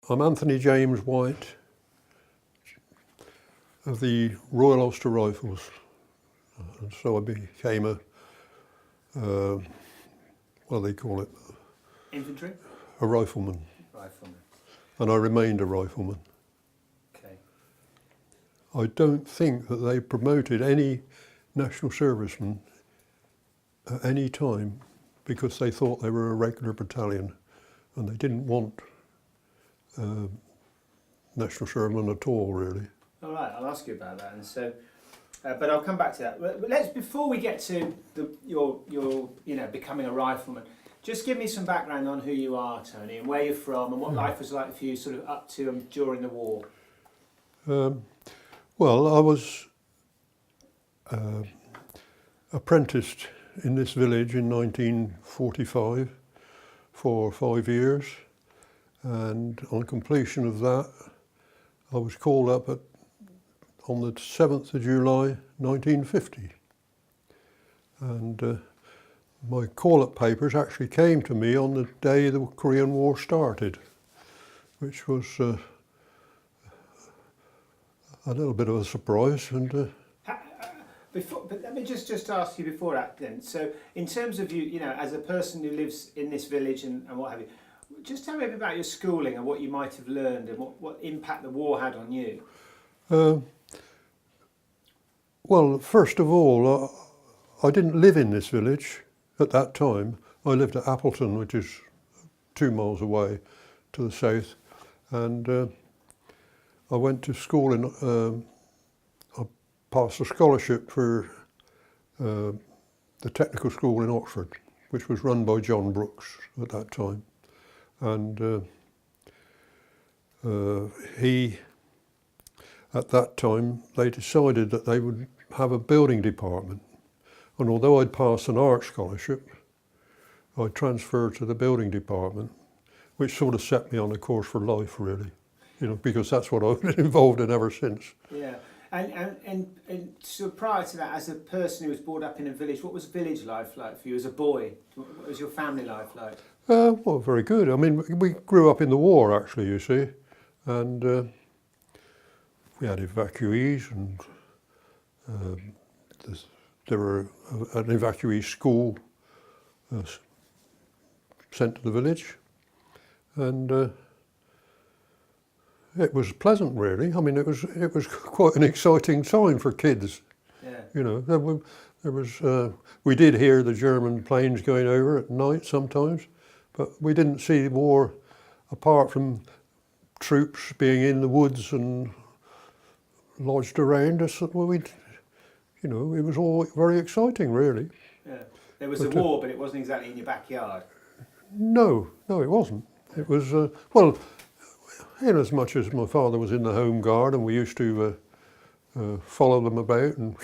I'm Anthony James White of the Royal Ulster Rifles, and so I became what do they call it? Infantry? A rifleman. Rifleman. And I remained a rifleman. Okay. I don't think that they promoted any national servicemen at any time because they thought they were a regular battalion and they didn't want national servicemen at all, really. All right, I'll ask you about that, and so, but I'll come back to that. But let's, before we get to your becoming a rifleman, just give me some background on who you are, Tony, and where you're from, and what life was like for you, sort of up to and during the war. Well, I was apprenticed in this village in 1945 for 5 years, and on completion of that, I was called up on the 7th of July 1950, and my call-up papers actually came to me on the day the Korean War started, which was a little bit of a surprise. And but let me just ask you before that then. So, in terms of you as a person who lives in this village and what have you, just tell me a bit about your schooling and what you might have learned and what impact the war had on you. Well, first of all, I didn't live in this village at that time. I lived at Appleton, which is 2 miles away to the south, and I went to school I passed a scholarship for the technical school in Oxford, which was run by John Brooks at that time. And at that time, they decided that they would have a building department. And although I'd passed an art scholarship, I transferred to the building department, which sort of set me on a course for life, really, because that's what I've been involved in ever since. Yeah, and so prior to that, as a person who was brought up in a village, what was village life like for you as a boy? What was your family life like? Well, very good. I mean, we grew up in the war, actually, you see, and we had evacuees, and there were an evacuee school sent to the village, and it was pleasant, really. I mean, it was quite an exciting time for kids. Yeah. There was we did hear the German planes going over at night sometimes, but we didn't see war apart from troops being in the woods and lodged around us. Well, it was all very exciting, really. Yeah. There was a war, but it wasn't exactly in your backyard. No, it wasn't. It was, well, in as much as my father was in the Home Guard and we used to follow them about and,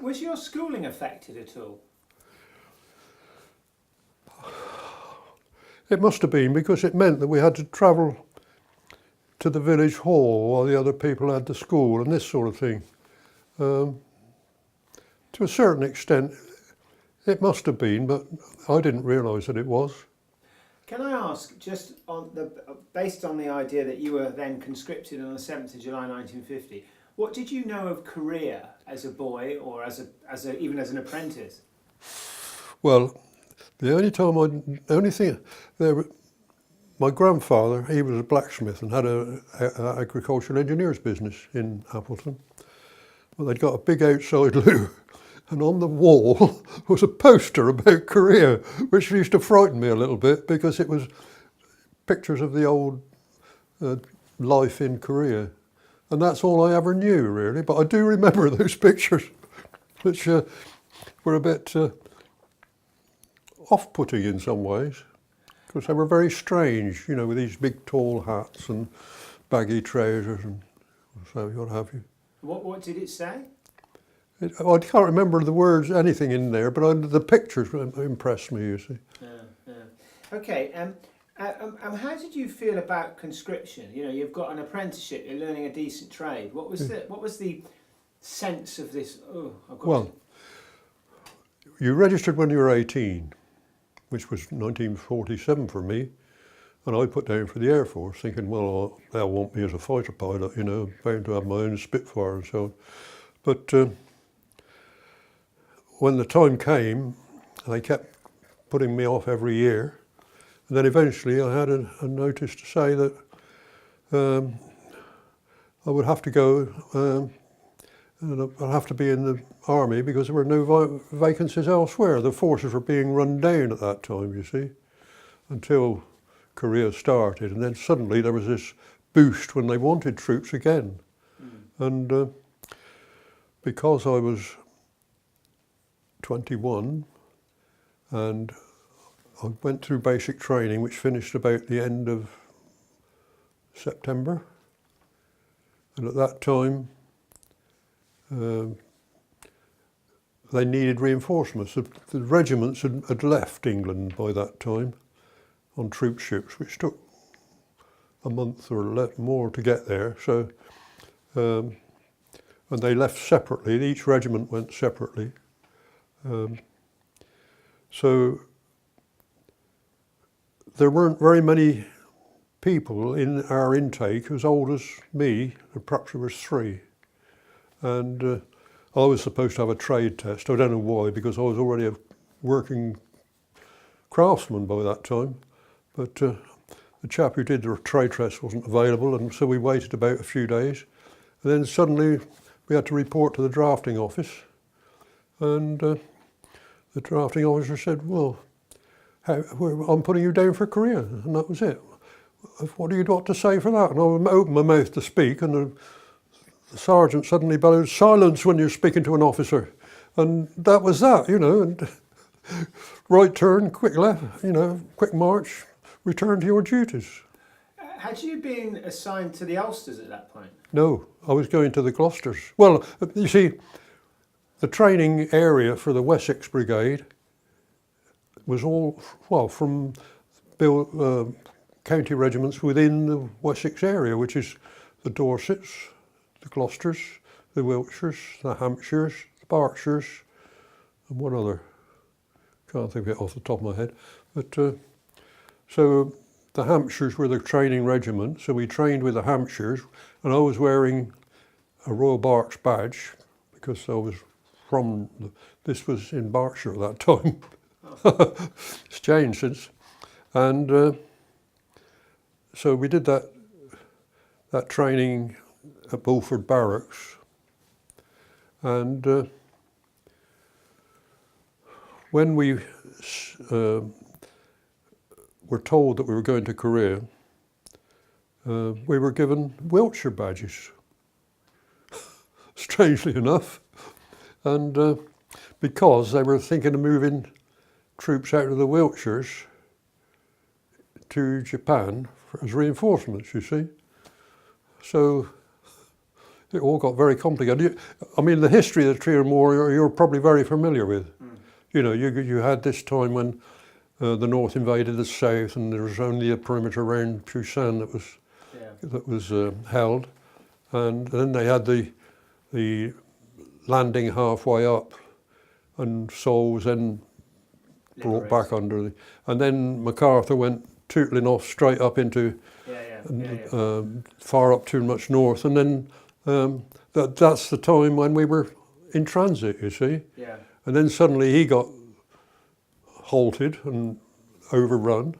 Was your schooling affected at all? It must have been, because it meant that we had to travel to the village hall while the other people had the school and this sort of thing. To a certain extent, it must have been, but I didn't realise that it was. Can I ask, just based on the idea that you were then conscripted on the 7th of July 1950, what did you know of Korea as a boy or even as an apprentice? Well, my grandfather, he was a blacksmith and had an agricultural engineer's business in Appleton. Well, they'd got a big outside loo, and on the wall was a poster about Korea, which used to frighten me a little bit because it was pictures of the old life in Korea. And that's all I ever knew, really. But I do remember those pictures, which were a bit off-putting in some ways, because they were very strange, with these big tall hats and baggy trousers and so what have you. What did it say? I can't remember the words, anything in there, but the pictures impressed me, you see. Yeah. Okay, how did you feel about conscription? You've got an apprenticeship, you're learning a decent trade. What was the sense of this? You registered when you were 18, which was 1947 for me, And I put down for the Air Force, thinking, well, they'll want me as a fighter pilot, you know, bound to have my own Spitfire and so on. But when the time came, they kept putting me off every year. And then eventually I had a notice to say that I would have to go and I'd have to be in the army because there were no vacancies elsewhere. The forces were being run down at that time, you see, until Korea started. And then suddenly there was this boost when they wanted troops again. And because I was 21 and I went through basic training, which finished about the end of September. And at that time, they needed reinforcements. The regiments had left England by that time on troop ships, which took a month or more to get there. So, and they left separately. Each regiment went separately. So there weren't very many people in our intake as old as me. Perhaps there was 3. And I was supposed to have a trade test. I don't know why, because I was already a working craftsman by that time. But the chap who did the trade test wasn't available, and so we waited about a few days. And then suddenly we had to report to the drafting office. And the drafting officer said, well, I'm putting you down for Korea. And that was it. What do you got to say for that? And I opened my mouth to speak, and the sergeant suddenly bellowed, silence when you're speaking to an officer. And that was that, you know, and right turn, quick left, you know, quick march, return to your duties. Had you been assigned to the Ulsters at that point? No, I was going to the Gloucesters. Well, you see, the training area for the Wessex Brigade was all, well, from county regiments within the Wessex area, which is the Dorsets, the Gloucesters, the Wiltshires, the Hampshires, the Berkshires, and one other. Can't think of it off the top of my head. But so the Hampshires were the training regiment, so we trained with the Hampshires, and I was wearing a Royal Berks badge because I was from, this was in Berkshire at that time. It's changed since. And so we did that training at Bulford Barracks. And when we were told that we were going to Korea, we were given Wiltshire badges, strangely enough. And because they were thinking of moving troops out of the Wiltshires to Japan as reinforcements, you see. So it all got very complicated. I mean, the history of the Korean War you're probably very familiar with. You know, you had this time when the North invaded the South, and there was only a perimeter around Busan that was held, and then they had the landing halfway up, and Seoul was then brought back under the, and then MacArthur went tootling off straight up into far up too much north, and then that's the time when we were in transit, you see. Yeah. And then suddenly he got halted and overrun.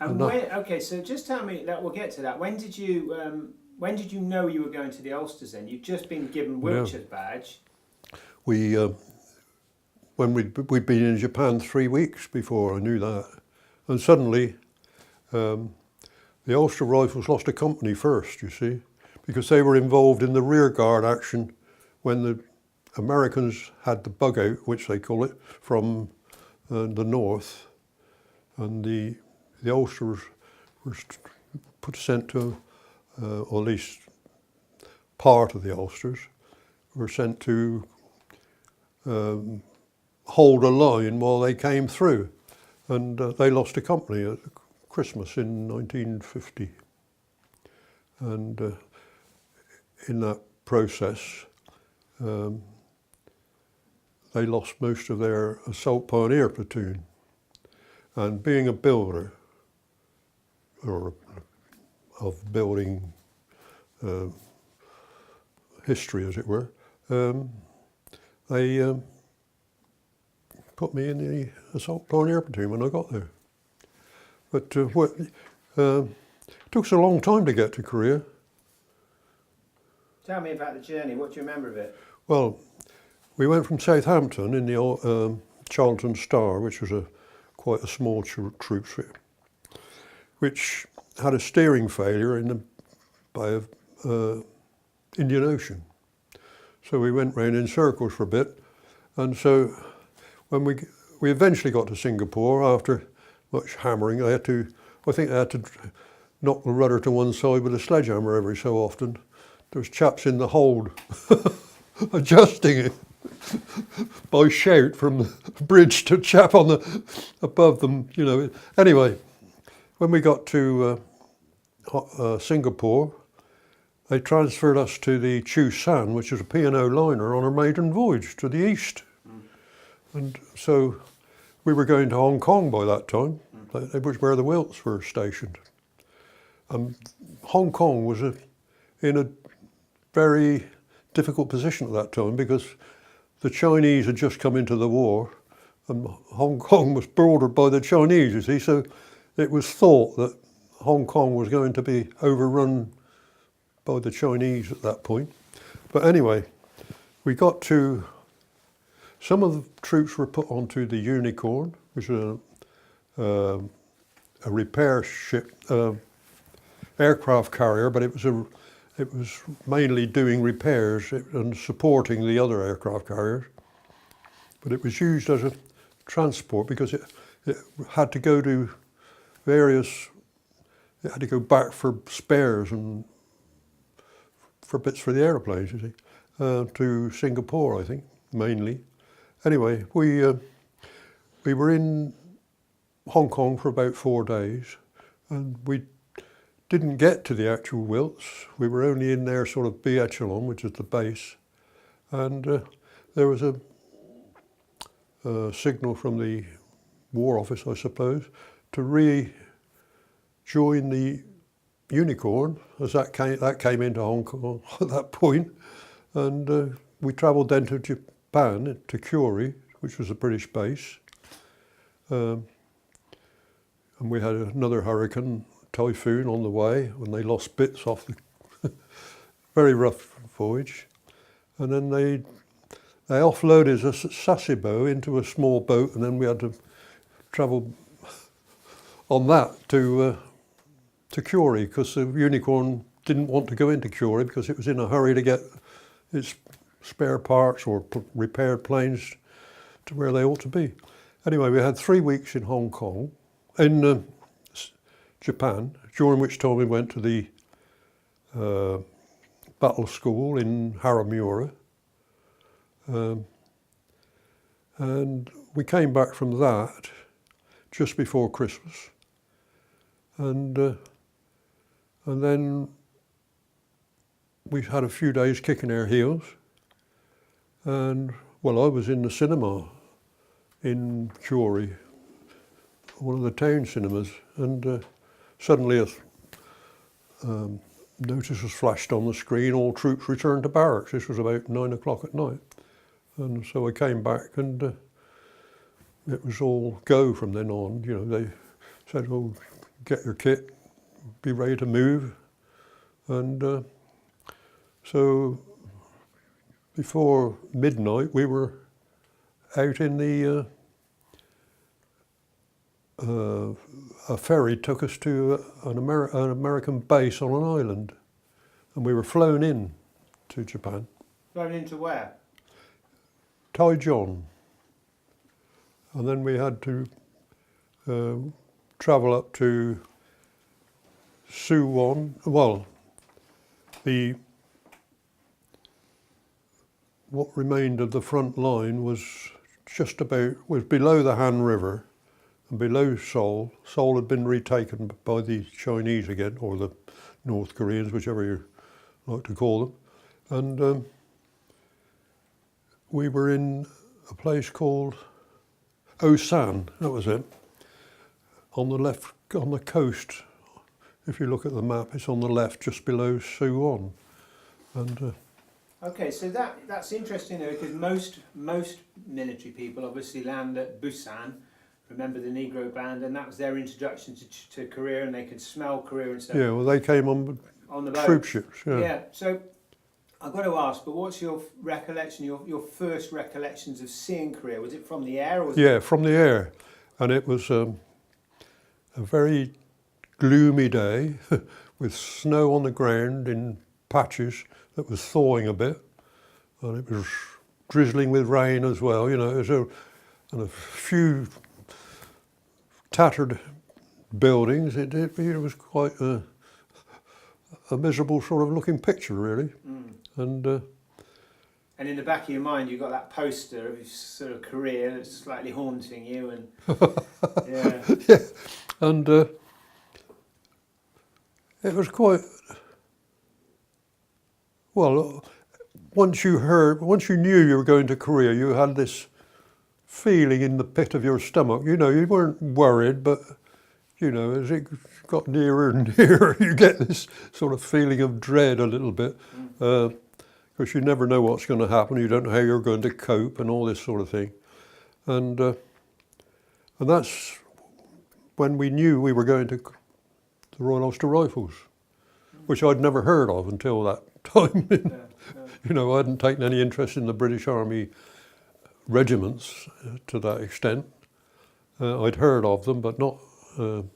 And when, okay, so just tell me that we'll get to that. When did you know you were going to the Ulsters? Then you'd just been given Wiltshire's badge. We when we'd been in Japan 3 weeks before, I knew that, and suddenly the Ulster Rifles lost a company first, you see, because they were involved in the rear guard action when the Americans had the bug out, which they call it, from the north, and the Ulsters were sent to, or at least part of the Ulsters, were sent to hold a line while they came through, and they lost a company at Christmas in 1950, and in that process they lost most of their assault pioneer platoon. And being a builder, or of building history, as it were. They put me in the assault pioneer platoon when I got there. But it took us a long time to get to Korea. Tell me about the journey. What do you remember of it? Well, we went from Southampton in the old, Charlton Star, which was quite a small troop ship, which had a steering failure in the Bay of Indian Ocean. So we went round in circles for a bit, and so when we eventually got to Singapore after much hammering, I think I had to knock the rudder to one side with a sledgehammer every so often. There was chaps in the hold adjusting it by shout from the bridge to chap on the above them, you know. Anyway, when we got to Singapore, they transferred us to the Chu San, which is a P&O liner on a maiden voyage to the east. And so we were going to Hong Kong by that time, which was where the Wilts were stationed. Hong Kong was in a very difficult position at that time because the Chinese had just come into the war and Hong Kong was bordered by the Chinese, you see, so it was thought that Hong Kong was going to be overrun by the Chinese at that point. But anyway, we got to, some of the troops were put onto the Unicorn, which was a repair ship, aircraft carrier, but it was mainly doing repairs and supporting the other aircraft carriers. But it was used as a transport because it had to go to it had to go back for spares and for bits for the aeroplanes, you see, to Singapore, I think, mainly. Anyway, we were in Hong Kong for about 4 days, and we didn't get to the actual Wilts. We were only in their sort of B echelon, which is the base, and there was a signal from the War Office, I suppose, to rejoin the Unicorn, as that came into Hong Kong at that point, and we travelled then to Japan, to Kure, which was a British base, and we had another hurricane, typhoon on the way, when they lost bits off the very rough voyage, and then they offloaded us at Sasebo into a small boat, and then we had to travel on that to Kure, because the Unicorn didn't want to go into Kure because it was in a hurry to get its spare parts or repaired planes to where they ought to be. Anyway, we had 3 weeks in Hong Kong, in Japan, during which time we went to the battle school in Haramura. And we came back from that just before Christmas. And then we had a few days kicking our heels. And, well, I was in the cinema in Kure, one of the town cinemas, and suddenly a notice was flashed on the screen, all troops returned to barracks. This was about 9 o'clock at night. And so I came back, and it was all go from then on. You know, they said, oh, get your kit, be ready to move. And so before midnight, we were out in the, a ferry took us to an American base on an island, and we were flown in to Japan. Flown into where? Taichung. And then we had to travel up to Suwon. Well, what remained of the front line was was below the Han River and below Seoul. Seoul had been retaken by the Chinese again, or the North Koreans, whichever you like to call them. And we were in a place called Osan, that was it, on the coast, If you look at the map, it's on the left, just below Suwon. And Okay, so that's interesting though, because most military people obviously land at Busan. Remember the Negro Band, and that was their introduction to Korea, and they could smell Korea and stuff yeah, well, they came on on the boat. troop ships. Yeah. Yeah. So I've got to ask, but what's your recollection? Your first recollections of seeing Korea? Was it from the air, or was Yeah, from the air, and it was a very gloomy day with snow on the ground in patches that was thawing a bit, and it was drizzling with rain as well. You know, and a few tattered buildings. It was quite a miserable sort of looking picture, really. And And in the back of your mind, you've got that poster of sort of Korea that's slightly haunting you, and yeah. yeah, and it was quite well. Once you knew you were going to Korea, you had this feeling in the pit of your stomach. You know, you weren't worried, but you know, as it got nearer and nearer, you get this sort of feeling of dread a little bit. Because you never know what's going to happen, you don't know how you're going to cope and all this sort of thing. And that's when we knew we were going to the Royal Ulster Rifles, which I'd never heard of until that time. You know, I hadn't taken any interest in the British Army regiments to that extent. I'd heard of them, but not, you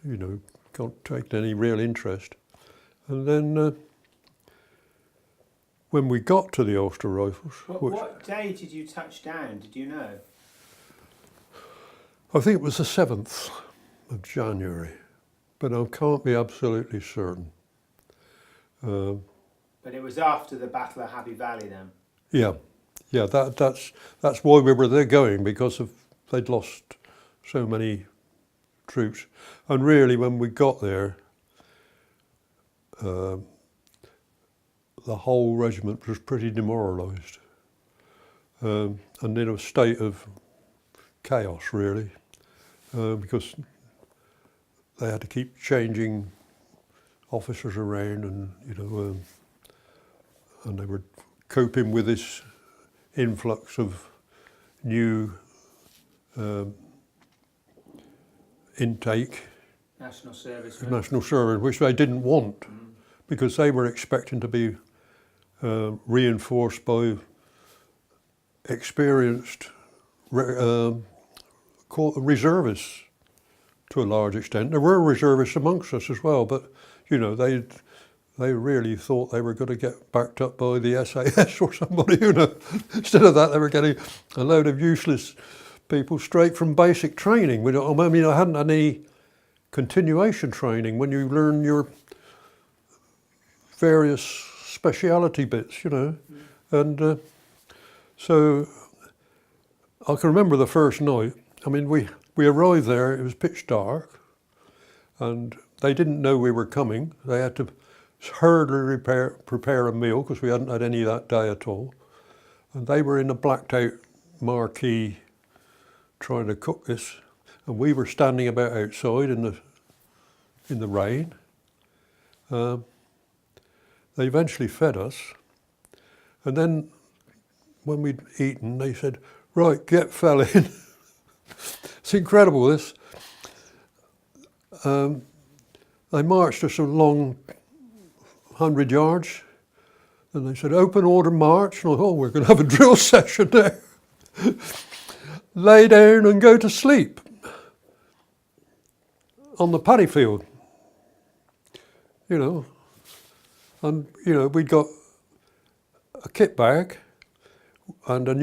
know, not taken any real interest. And then when we got to the Ulster Rifles... What day did you touch down? Did you know? I think it was the 7th of January, but I can't be absolutely certain. But it was after the Battle of Happy Valley then? Yeah, that's why we were there going, because they'd lost so many troops. And really, when we got there, the whole regiment was pretty demoralised, and in a state of chaos, really, because they had to keep changing officers around, and you know, and they were coping with this influx of new intake, National Service, which they didn't want, because they were expecting to be reinforced by experienced reservists to a large extent. There were reservists amongst us as well, but you know, they really thought they were going to get backed up by the SAS or somebody, you know. Instead of that, they were getting a load of useless people straight from basic training. I mean, I hadn't had any continuation training when you learn your various speciality bits, you know. And so I can remember the first night. I mean, we arrived there, it was pitch dark, and they didn't know we were coming. They had to hurriedly prepare a meal, because we hadn't had any that day at all. And they were in a blacked out marquee trying to cook this, and we were standing about outside in the rain. They eventually fed us, and then when we'd eaten, they said, "Right, get fell in." It's incredible, this. They marched us along 100 yards, and they said, "Open order march." And I thought, we're going to have a drill session there. Lay down and go to sleep on the paddy field. You know, and you know, we'd got a kit bag and a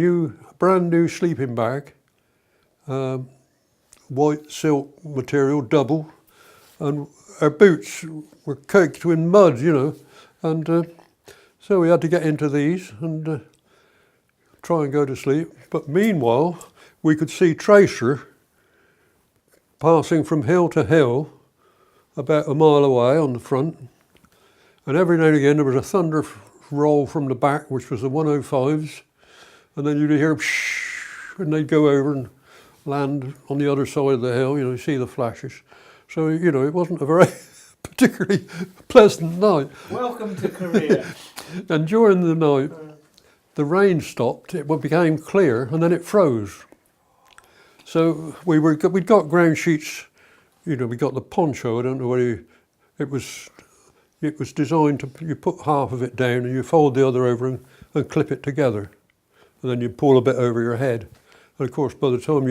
brand new sleeping bag, white silk material, double, and our boots were caked in mud, you know, and so we had to get into these and try and go to sleep. But meanwhile, we could see Tracer passing from hill to hill about a mile away on the front, and every now and again there was a thunder roll from the back, which was the 105s, and then you'd hear psh, and they'd go over and land on the other side of the hill, you know, you see the flashes. So, you know, it wasn't a very particularly pleasant night. Welcome to Korea. And during the night, the rain stopped, it became clear, and then it froze. So we'd got ground sheets, we got the poncho, I don't know whether it was designed to, you put half of it down and you fold the other over and clip it together. And then you pull a bit over your head. And of course, by the time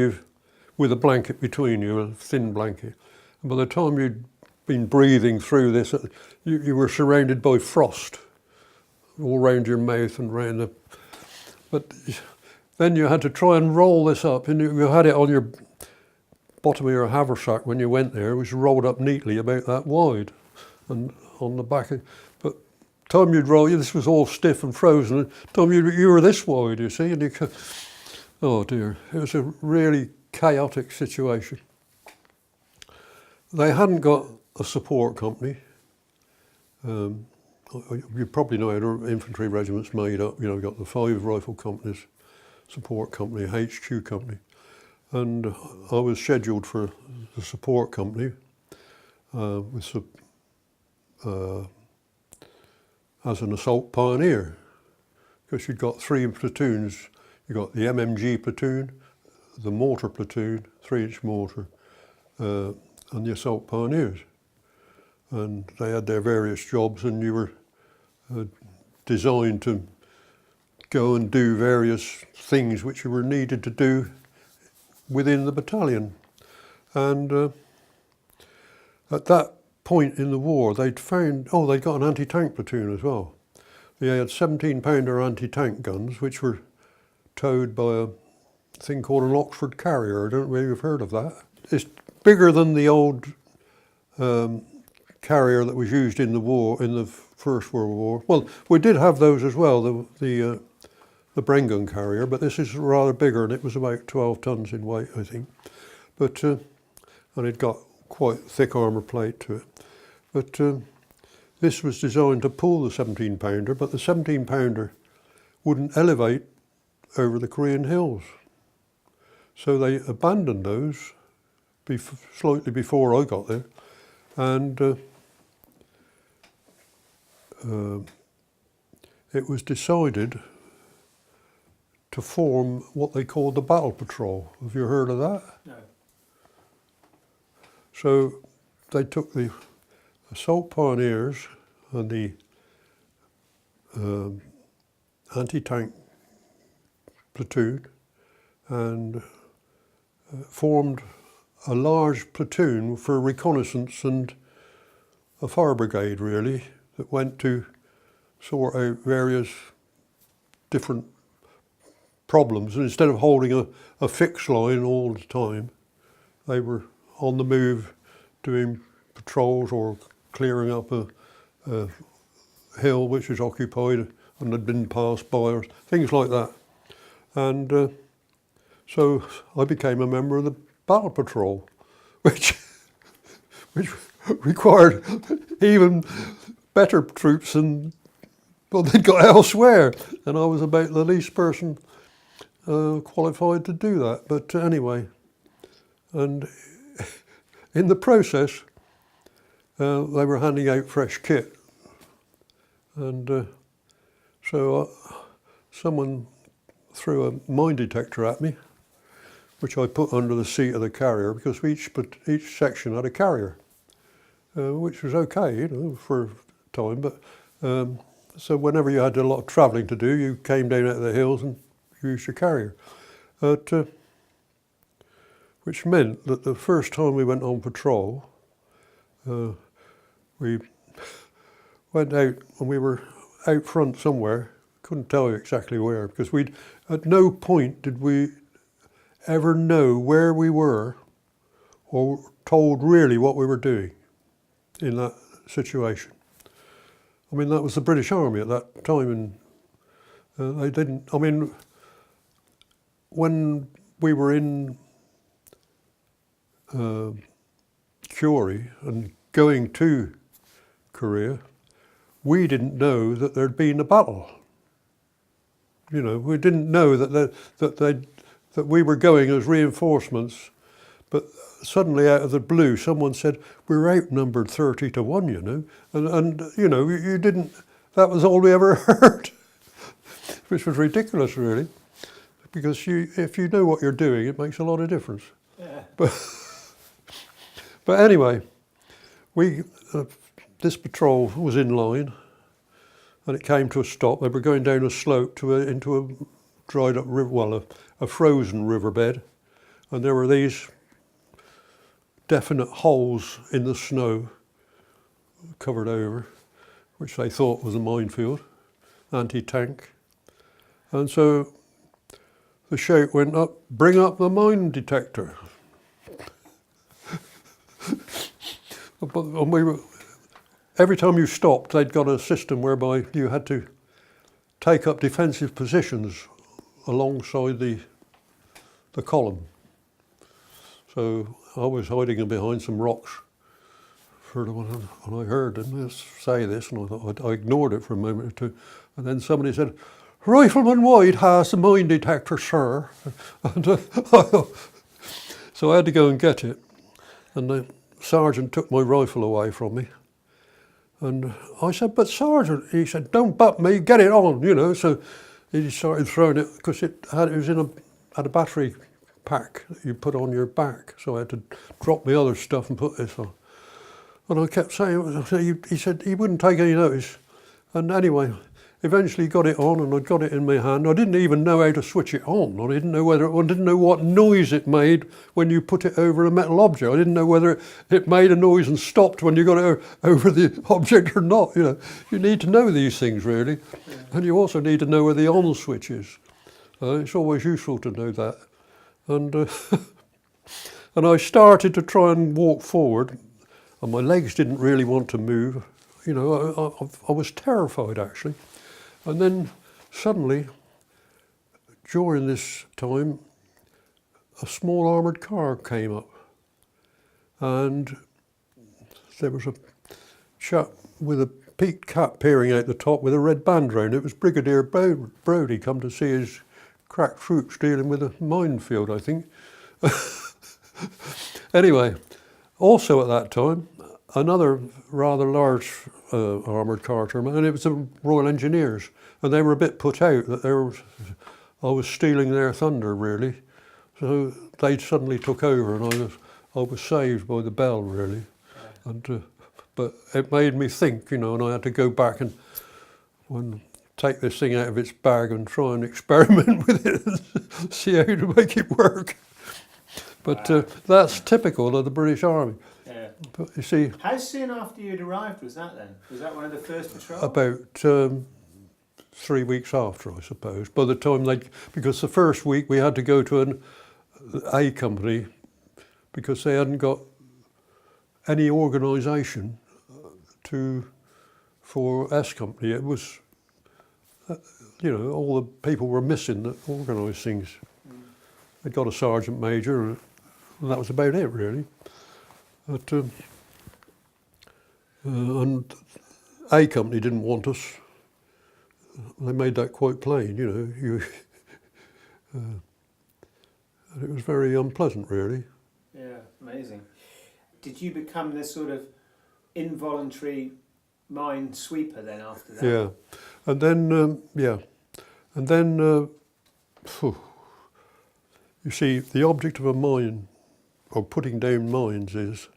with a blanket between you, a thin blanket, and by the time you'd been breathing through this, you were surrounded by frost all round your mouth and round the... But then you had to try and roll this up, and you had it on your bottom of your haversack when you went there. It was rolled up neatly about that wide, and on the back. But time you'd roll, this was all stiff and frozen. Time you were this wide, you see, and oh dear, it was a really chaotic situation. They hadn't got a support company. You probably know how infantry regiments made up. We've got the 5 rifle companies, support company, HQ company, and I was scheduled for the support company as an assault pioneer, because you'd got 3 platoons. You got the MMG platoon, the mortar platoon, 3-inch mortar, and the assault pioneers, and they had their various jobs, and you were designed to go and do various things which you were needed to do within the battalion. And at that point in the war, they'd got an anti-tank platoon as well. They had 17-pounder anti-tank guns, which were towed by a thing called an Oxford Carrier. I don't know if you've heard of that. It's bigger than the old carrier that was used in the war, in the First World War. Well, we did have those as well, the Bren gun carrier, but this is rather bigger, and it was about 12 tons in weight, I think. But and it got quite thick armour plate to it. But this was designed to pull the 17-pounder, but the 17-pounder wouldn't elevate over the Korean hills. So they abandoned those slightly before I got there, and it was decided to form what they called the Battle Patrol. Have you heard of that? No. So they took the assault pioneers and the anti-tank platoon and formed a large platoon for reconnaissance and a fire brigade, really, that went to sort out various different problems. And instead of holding a fixed line all the time, they were on the move doing patrols or clearing up a hill which was occupied and had been passed by, or things like that. And so I became a member of the Battle Patrol, which required even better troops than what they'd got elsewhere. And I was about the least person qualified to do that. But anyway, and in the process, they were handing out fresh kit. And so someone threw a mine detector at me, which I put under the seat of the carrier, because each section had a carrier, which was okay, for a time. But so whenever you had a lot of travelling to do, you came down out of the hills and used your carrier. Which meant that the first time we went on patrol, we went out and we were out front somewhere. Couldn't tell you exactly where, because at no point did we ever know where we were or told really what we were doing in that situation. I mean, that was the British Army at that time, and they didn't, I mean, when we were in Curie and going to Korea, we didn't know that there'd been a battle. We didn't know that we were going as reinforcements, But suddenly, out of the blue, someone said, "We're outnumbered 30 to 1, you know." And you know, you didn't, that was all we ever heard, which was ridiculous, really. Because if you know what you're doing, it makes a lot of difference. Yeah. But anyway, this patrol was in line, and it came to a stop. They were going down a slope into a dried up river, well, a frozen riverbed, and there were these definite holes in the snow covered over, which they thought was a minefield, anti-tank. And so the shout went up, "Bring up the mine detector." And every time you stopped, they'd got a system whereby you had to take up defensive positions alongside the column. So I was hiding behind some rocks when I heard them say this, and I thought I ignored it for a moment or two. And then somebody said, "Rifleman White has the mine detector, sir." And, so I had to go and get it. And the sergeant took my rifle away from me. And I said, "But Sergeant," he said, "don't butt me, get it on," you know. So he started throwing it, because it was had a battery pack that you put on your back. So I had to drop my other stuff and put this on. And I kept saying, he said he wouldn't take any notice. And anyway, eventually got it on, and I got it in my hand. I didn't even know how to switch it on. I didn't know what noise it made when you put it over a metal object. I didn't know whether it made a noise and stopped when you got it over the object or not. You know, you need to know these things, really. Yeah. And you also need to know where the on switch is. It's always useful to know that. And and I started to try and walk forward, and my legs didn't really want to move. You know, I was terrified, actually. And then suddenly, during this time, a small armoured car came up, and there was a chap with a peaked cap peering out the top with a red band round. It was Brigadier Brodie, come to see his crack troops dealing with a minefield, I think. Anyway, also at that time, another rather large armoured car came, and it was the Royal Engineers, and they were a bit put out that I was stealing their thunder, really. So they suddenly took over, and I was saved by the bell, really. And but it made me think, you know, and I had to go back and take this thing out of its bag and try and experiment with it and see how to make it work. But that's typical of the British Army. Yeah. But you see, how soon after you'd arrived was that then? Was that one of the first patrols? About 3 weeks after, I suppose. By the time because the first week we had to go to an A company because they hadn't got any organisation for S company. It was, you know, all the people were missing that organised things. They'd got a sergeant major, and that was about it, really. But, and A company didn't want us. They made that quite plain, you know. And it was very unpleasant, really. Yeah, amazing. Did you become this sort of involuntary mine sweeper then after that? Yeah, and then you see, the object of a mine, or putting down mines, is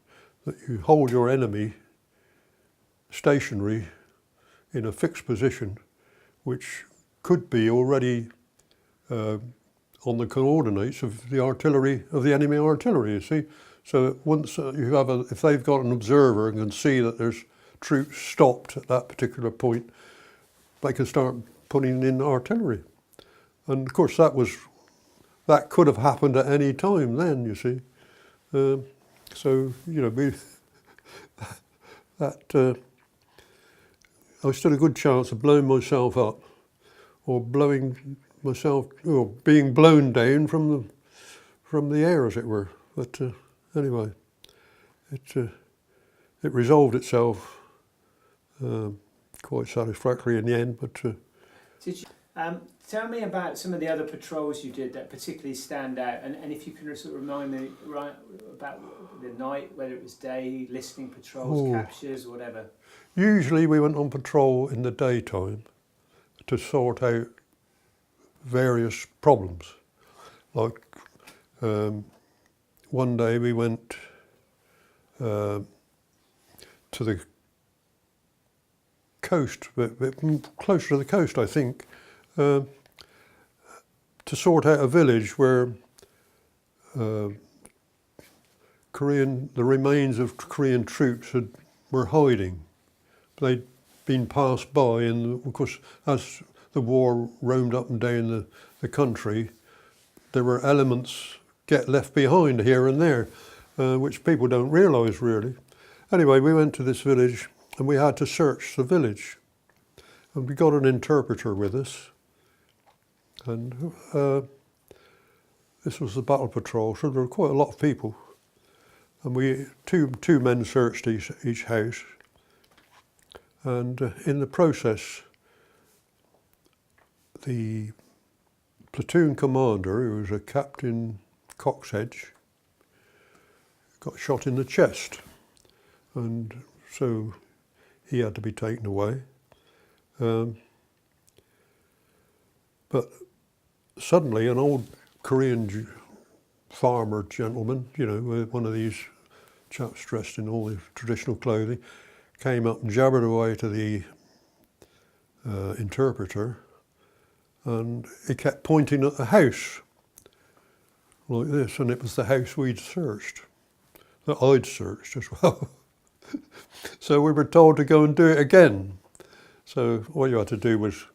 that you hold your enemy stationary in a fixed position, which could be already on the coordinates of the artillery, of the enemy artillery, you see. So once if they've got an observer and can see that there's troops stopped at that particular point, they can start putting in artillery. And of course that could have happened at any time then, you see. So, you know, I stood a good chance of blowing myself up, or blowing myself, or being blown down from the air, as it were. But anyway, it resolved itself quite satisfactorily in the end. But Tell me about some of the other patrols you did that particularly stand out, and if you can sort of remind me about the night, whether it was day, listening patrols, captures, whatever. Usually we went on patrol in the daytime to sort out various problems. Like one day we went to the coast, but closer to the coast, I think, to sort out a village where the remains of Korean troops were hiding. They'd been passed by, and of course, as the war roamed up and down the country, there were elements get left behind here and there, which people don't realise really. Anyway, we went to this village and we had to search the village. And we got an interpreter with us. And this was the battle patrol, so there were quite a lot of people. And two men searched each house. And in the process, the platoon commander, who was a Captain Coxedge, got shot in the chest. And so he had to be taken away. But suddenly an old Korean farmer gentleman, you know, one of these chaps dressed in all the traditional clothing, came up and jabbered away to the interpreter, and he kept pointing at the house like this, and it was the house we'd searched, that I'd searched as well. So we were told to go and do it again. So what you had to do was,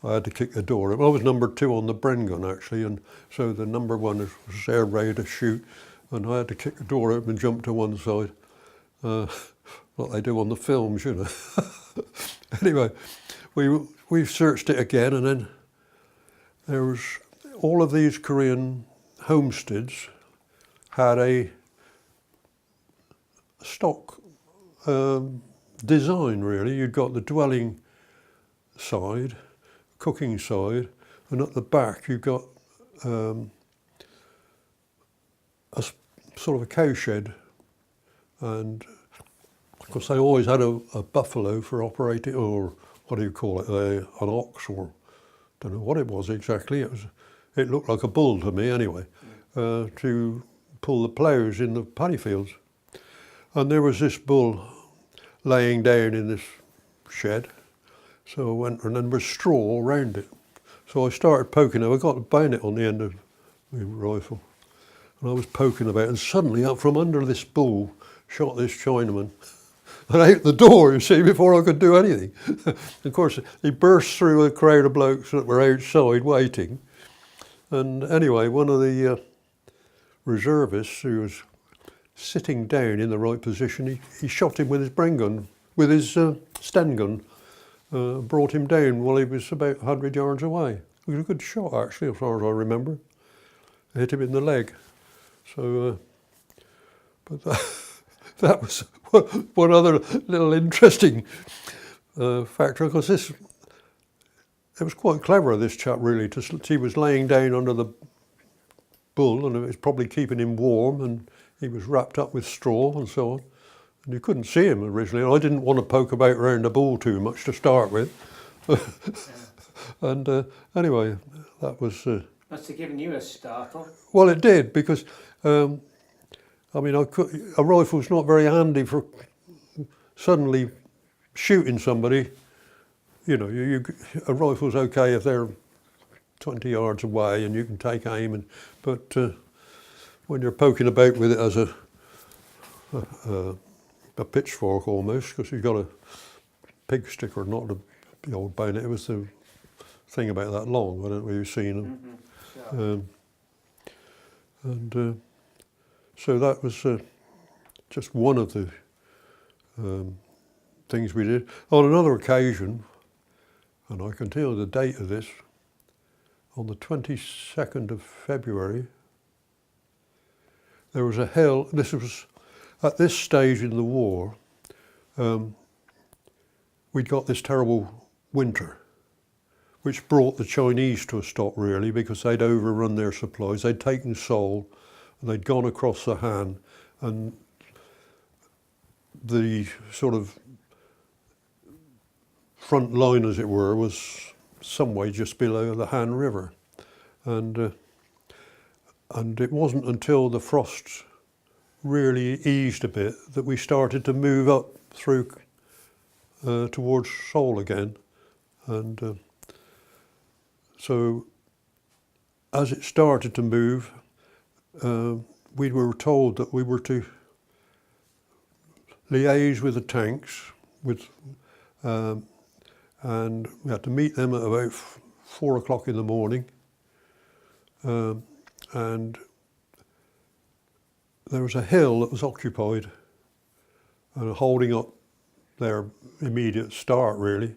I had to kick the door. I was number 2 on the Bren gun actually, and so the number 1 was there ready to shoot, and I had to kick the door open and jump to one side, like they do on the films, you know. Anyway, we searched it again, and then there was all of these Korean homesteads had a stock design really. You'd got the dwelling side, cooking side, and at the back you've got sort of a cow shed, and of course they always had a buffalo for operating, or what do you call it, an ox, or don't know what it was exactly. It looked like a bull to me anyway, to pull the ploughs in the paddy fields. And there was this bull laying down in this shed. So I went, and then there was straw around it. So I started poking it. I got a bayonet on the end of my rifle. And I was poking about, and suddenly up from under this bull shot this Chinaman. And out the door, you see, before I could do anything. Of course, he burst through a crowd of blokes that were outside waiting. And anyway, one of the reservists who was sitting down in the right position, he shot him with his Bren gun, with his Sten gun, brought him down while he was about 100 yards away. It was a good shot actually, as far as I remember. It hit him in the leg. So, but that was one other little interesting factor, because it was quite clever, this chap really. He was laying down under the bull, and it was probably keeping him warm, and he was wrapped up with straw and so on. And you couldn't see him originally. I didn't want to poke about around the bull too much to start with. And anyway, that was... Must have given you a startle. Well, it did, because, I mean, a rifle's not very handy for suddenly shooting somebody. You know, a rifle's okay if they're 20 yards away and you can take aim, but when you're poking about with it as a pitchfork almost, because you've got a pig stick, or not the old bayonet, it was the thing about that long, I don't know if you've seen them. Sure. And so that was just one of the things we did. On another occasion, and I can tell you the date of this, on the 22nd of February, there was this was at this stage in the war, we'd got this terrible winter, which brought the Chinese to a stop really, because they'd overrun their supplies. They'd taken Seoul and they'd gone across the Han, and the sort of front line, as it were, was some way just below the Han River. And it wasn't until the frost really eased a bit that we started to move up through towards Seoul again. And so as it started to move, we were told that we were to liaise with the tanks, and we had to meet them at about 4 o'clock in the morning. And there was a hill that was occupied and holding up their immediate start really.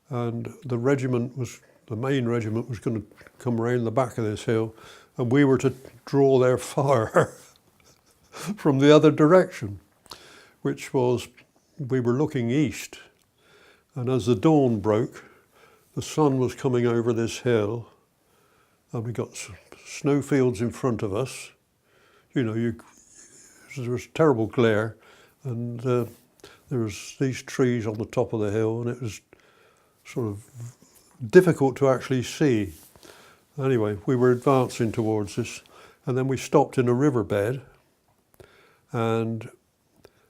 And the main regiment was going to come around the back of this hill, and we were to draw their fire from the other direction, which was, we were looking east. And as the dawn broke, the sun was coming over this hill, and we got snowfields in front of us. You know, there was terrible glare, and there was these trees on the top of the hill, and it was sort of difficult to actually see. Anyway, we were advancing towards this, and then we stopped in a riverbed, and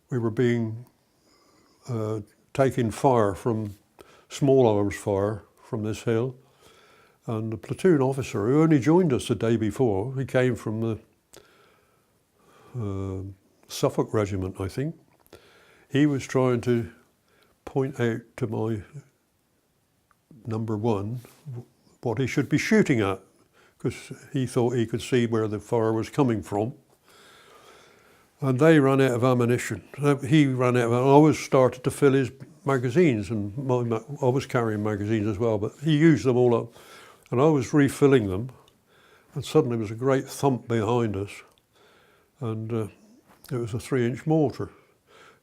we were being taking fire from small arms fire from this hill. And the platoon officer, who only joined us the day before, he came from the Suffolk Regiment, I think. He was trying to point out to my number one what he should be shooting at, because he thought he could see where the fire was coming from. And they ran out of ammunition. He ran out of, I was started to fill his magazines, and I was carrying magazines as well, but he used them all up. And I was refilling them, and suddenly there was a great thump behind us, and it was a 3-inch mortar.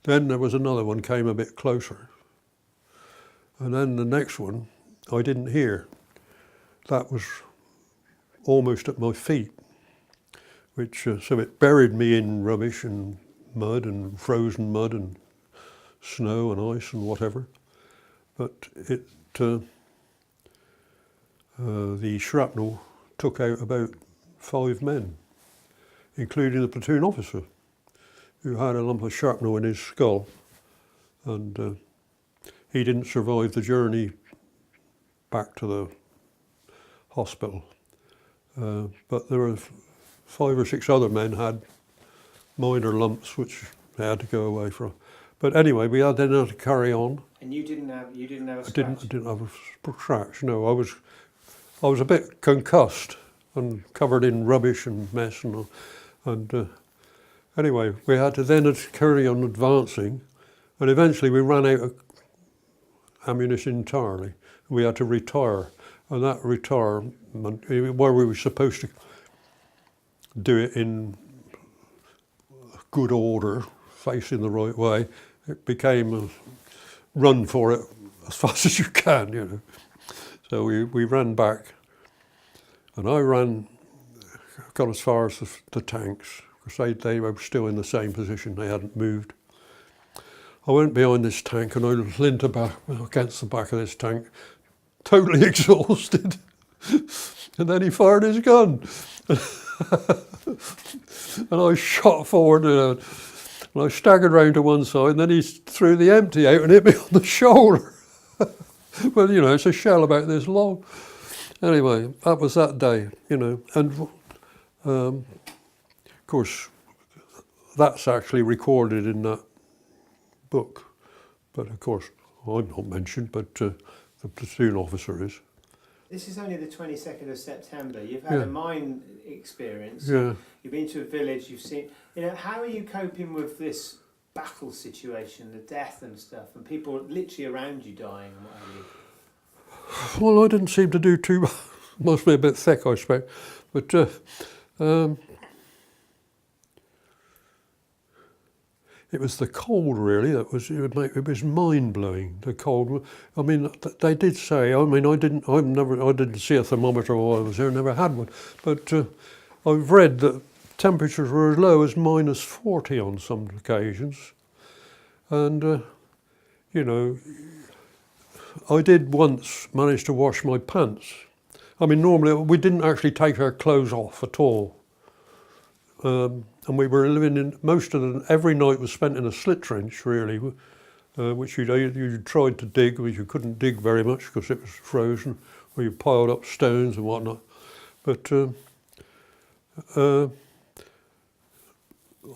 Then there was another one, came a bit closer. And then the next one, I didn't hear. That was almost at my feet, which so it buried me in rubbish and mud and frozen mud and snow and ice and whatever. But it the shrapnel took out about 5 men, including the platoon officer, who had a lump of shrapnel in his skull, and he didn't survive the journey back to the hospital. But there were 5 or 6 other men had minor lumps which they had to go away from. But anyway, we had then had to carry on. And you didn't have a scratch? I didn't have a scratch. No, I was a bit concussed and covered in rubbish and mess, and anyway, we had to then carry on advancing, and eventually we ran out of ammunition entirely. We had to retire, and that retirement, where we were supposed to do it in good order, facing the right way, it became a run for it as fast as you can, you know. So we ran back, and I got as far as the tanks, because they were still in the same position, they hadn't moved. I went behind this tank and I leant against the back of this tank, totally exhausted. And then he fired his gun. And I shot forward and I staggered round to one side, and then he threw the empty out and hit me on the shoulder. Well, you know, it's a shell about this long. Anyway, that was that day, you know. And of course, that's actually recorded in that book. But of course, I'm not mentioned, but the platoon officer is. This is only the 22nd of September. You've had a mine experience. Yeah. You've been to a village, you've seen... You know, how are you coping with this battle situation, the death and stuff, and people literally around you dying and what have you? Well, I didn't seem to do too much. Must be a bit thick, I expect. But it was the cold really that was, it was mind-blowing, the cold. I mean, they did say, I mean, I didn't see a thermometer while I was there, never had one, but I've read that temperatures were as low as -40 on some occasions. And, you know, I did once manage to wash my pants. I mean, normally we didn't actually take our clothes off at all. And we were living in, every night was spent in a slit trench, really, which you tried to dig, but you couldn't dig very much because it was frozen, or you piled up stones and whatnot. But I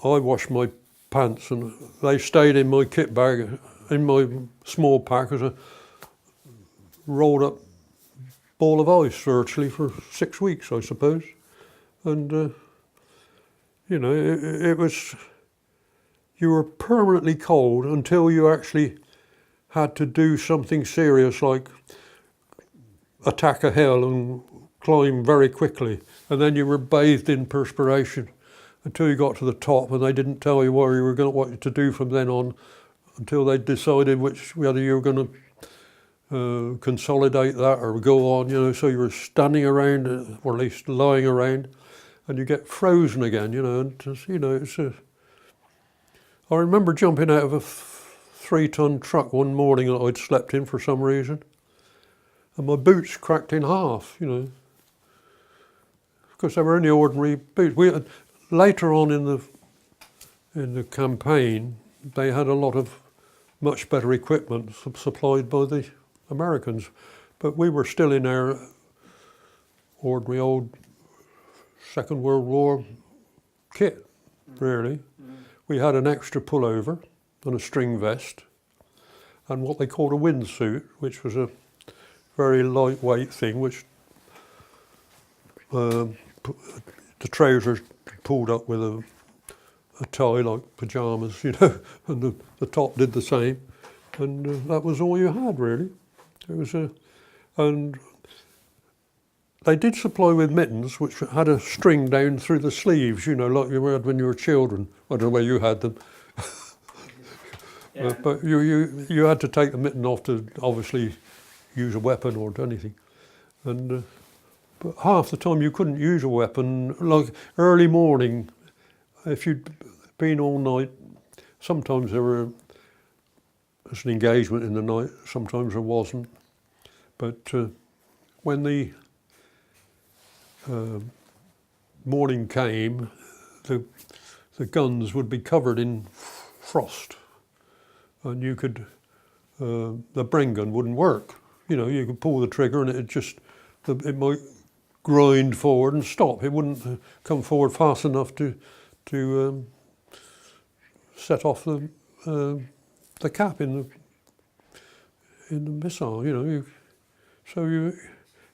washed my pants and they stayed in my kit bag, in my small pack, as a rolled up ball of ice virtually for 6 weeks, I suppose. And you know, it was, you were permanently cold until you actually had to do something serious like attack a hill and climb very quickly. And then you were bathed in perspiration until you got to the top, and they didn't tell you what you were going to, what to do from then on until they decided whether you were going to consolidate that or go on, you know. So you were standing around, or at least lying around, and you get frozen again, you know. And just, you know, it's I remember jumping out of a 3-ton truck one morning that I'd slept in for some reason, and my boots cracked in half, you know, because they were only ordinary boots. Later on in the campaign, they had a lot of much better equipment supplied by the Americans, but we were still in our ordinary old Second World War kit, really. We had an extra pullover and a string vest and what they called a windsuit, which was a very lightweight thing, which the trousers pulled up with a tie like pyjamas, you know, and the top did the same, and that was all you had really. It was and they did supply with mittens which had a string down through the sleeves, you know, like you had when you were children. I don't know where you had them. Yeah. But you had to take the mitten off to obviously use a weapon or do anything. And but half the time you couldn't use a weapon. Like early morning, if you'd been all night, sometimes there's an engagement in the night, sometimes there wasn't. But when the morning came, the guns would be covered in frost, and you could, the Bren gun wouldn't work. You know, you could pull the trigger and it might grind forward and stop. It wouldn't come forward fast enough to set off the cap in the missile. You know,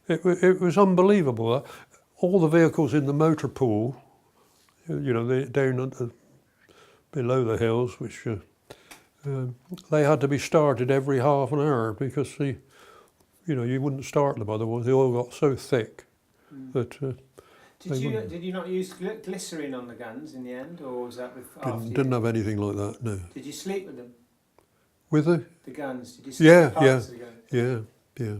it was unbelievable. All the vehicles in the motor pool, you know, down below the hills, which they had to be started every half an hour because you know, you wouldn't start them otherwise. They all got so thick that. Did you not use glycerine on the guns in the end, or was that with? Didn't have anything like that. No. Did you sleep with them? With the guns? Did you sleep Yeah, with parts of the gun? yeah.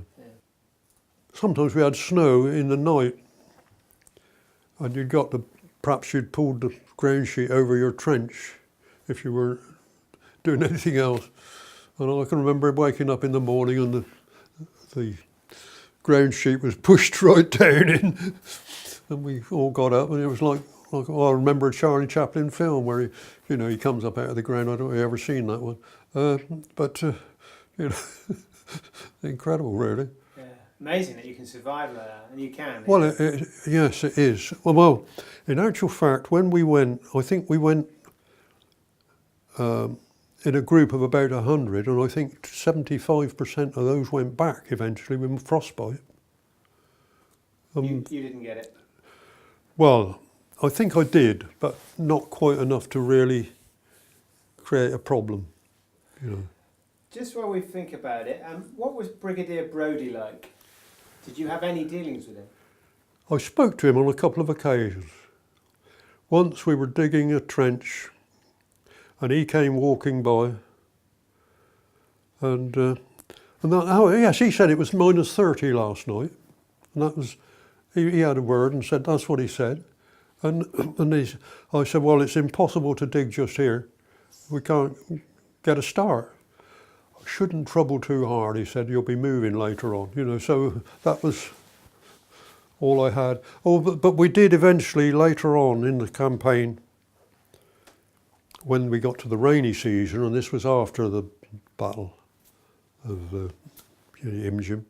Sometimes we had snow in the night, and perhaps you'd pulled the ground sheet over your trench if you were doing anything else. And I can remember waking up in the morning and the ground sheet was pushed right down in, and we all got up, and it was like I remember a Charlie Chaplin film where he comes up out of the ground. I don't know if you've ever seen that one, but you know, incredible, really. Amazing that you can survive like that, and you can. Well, yes, it is. Well, in actual fact, when we went, I think we went in a group of about 100, and I think 75% of those went back eventually with frostbite. You didn't get it? Well, I think I did, but not quite enough to really create a problem, you know. Just while we think about it, what was Brigadier Brodie like? Did you have any dealings with him? I spoke to him on a couple of occasions. Once we were digging a trench, and he came walking by, and oh yes, he said it was -30 last night, and that was, he had a word and said that's what he said, and I said, well, it's impossible to dig just here, we can't get a start. Shouldn't trouble too hard, he said, you'll be moving later on, you know, so that was all I had. Oh, but we did eventually later on in the campaign, when we got to the rainy season, and this was after the Battle of Imjim,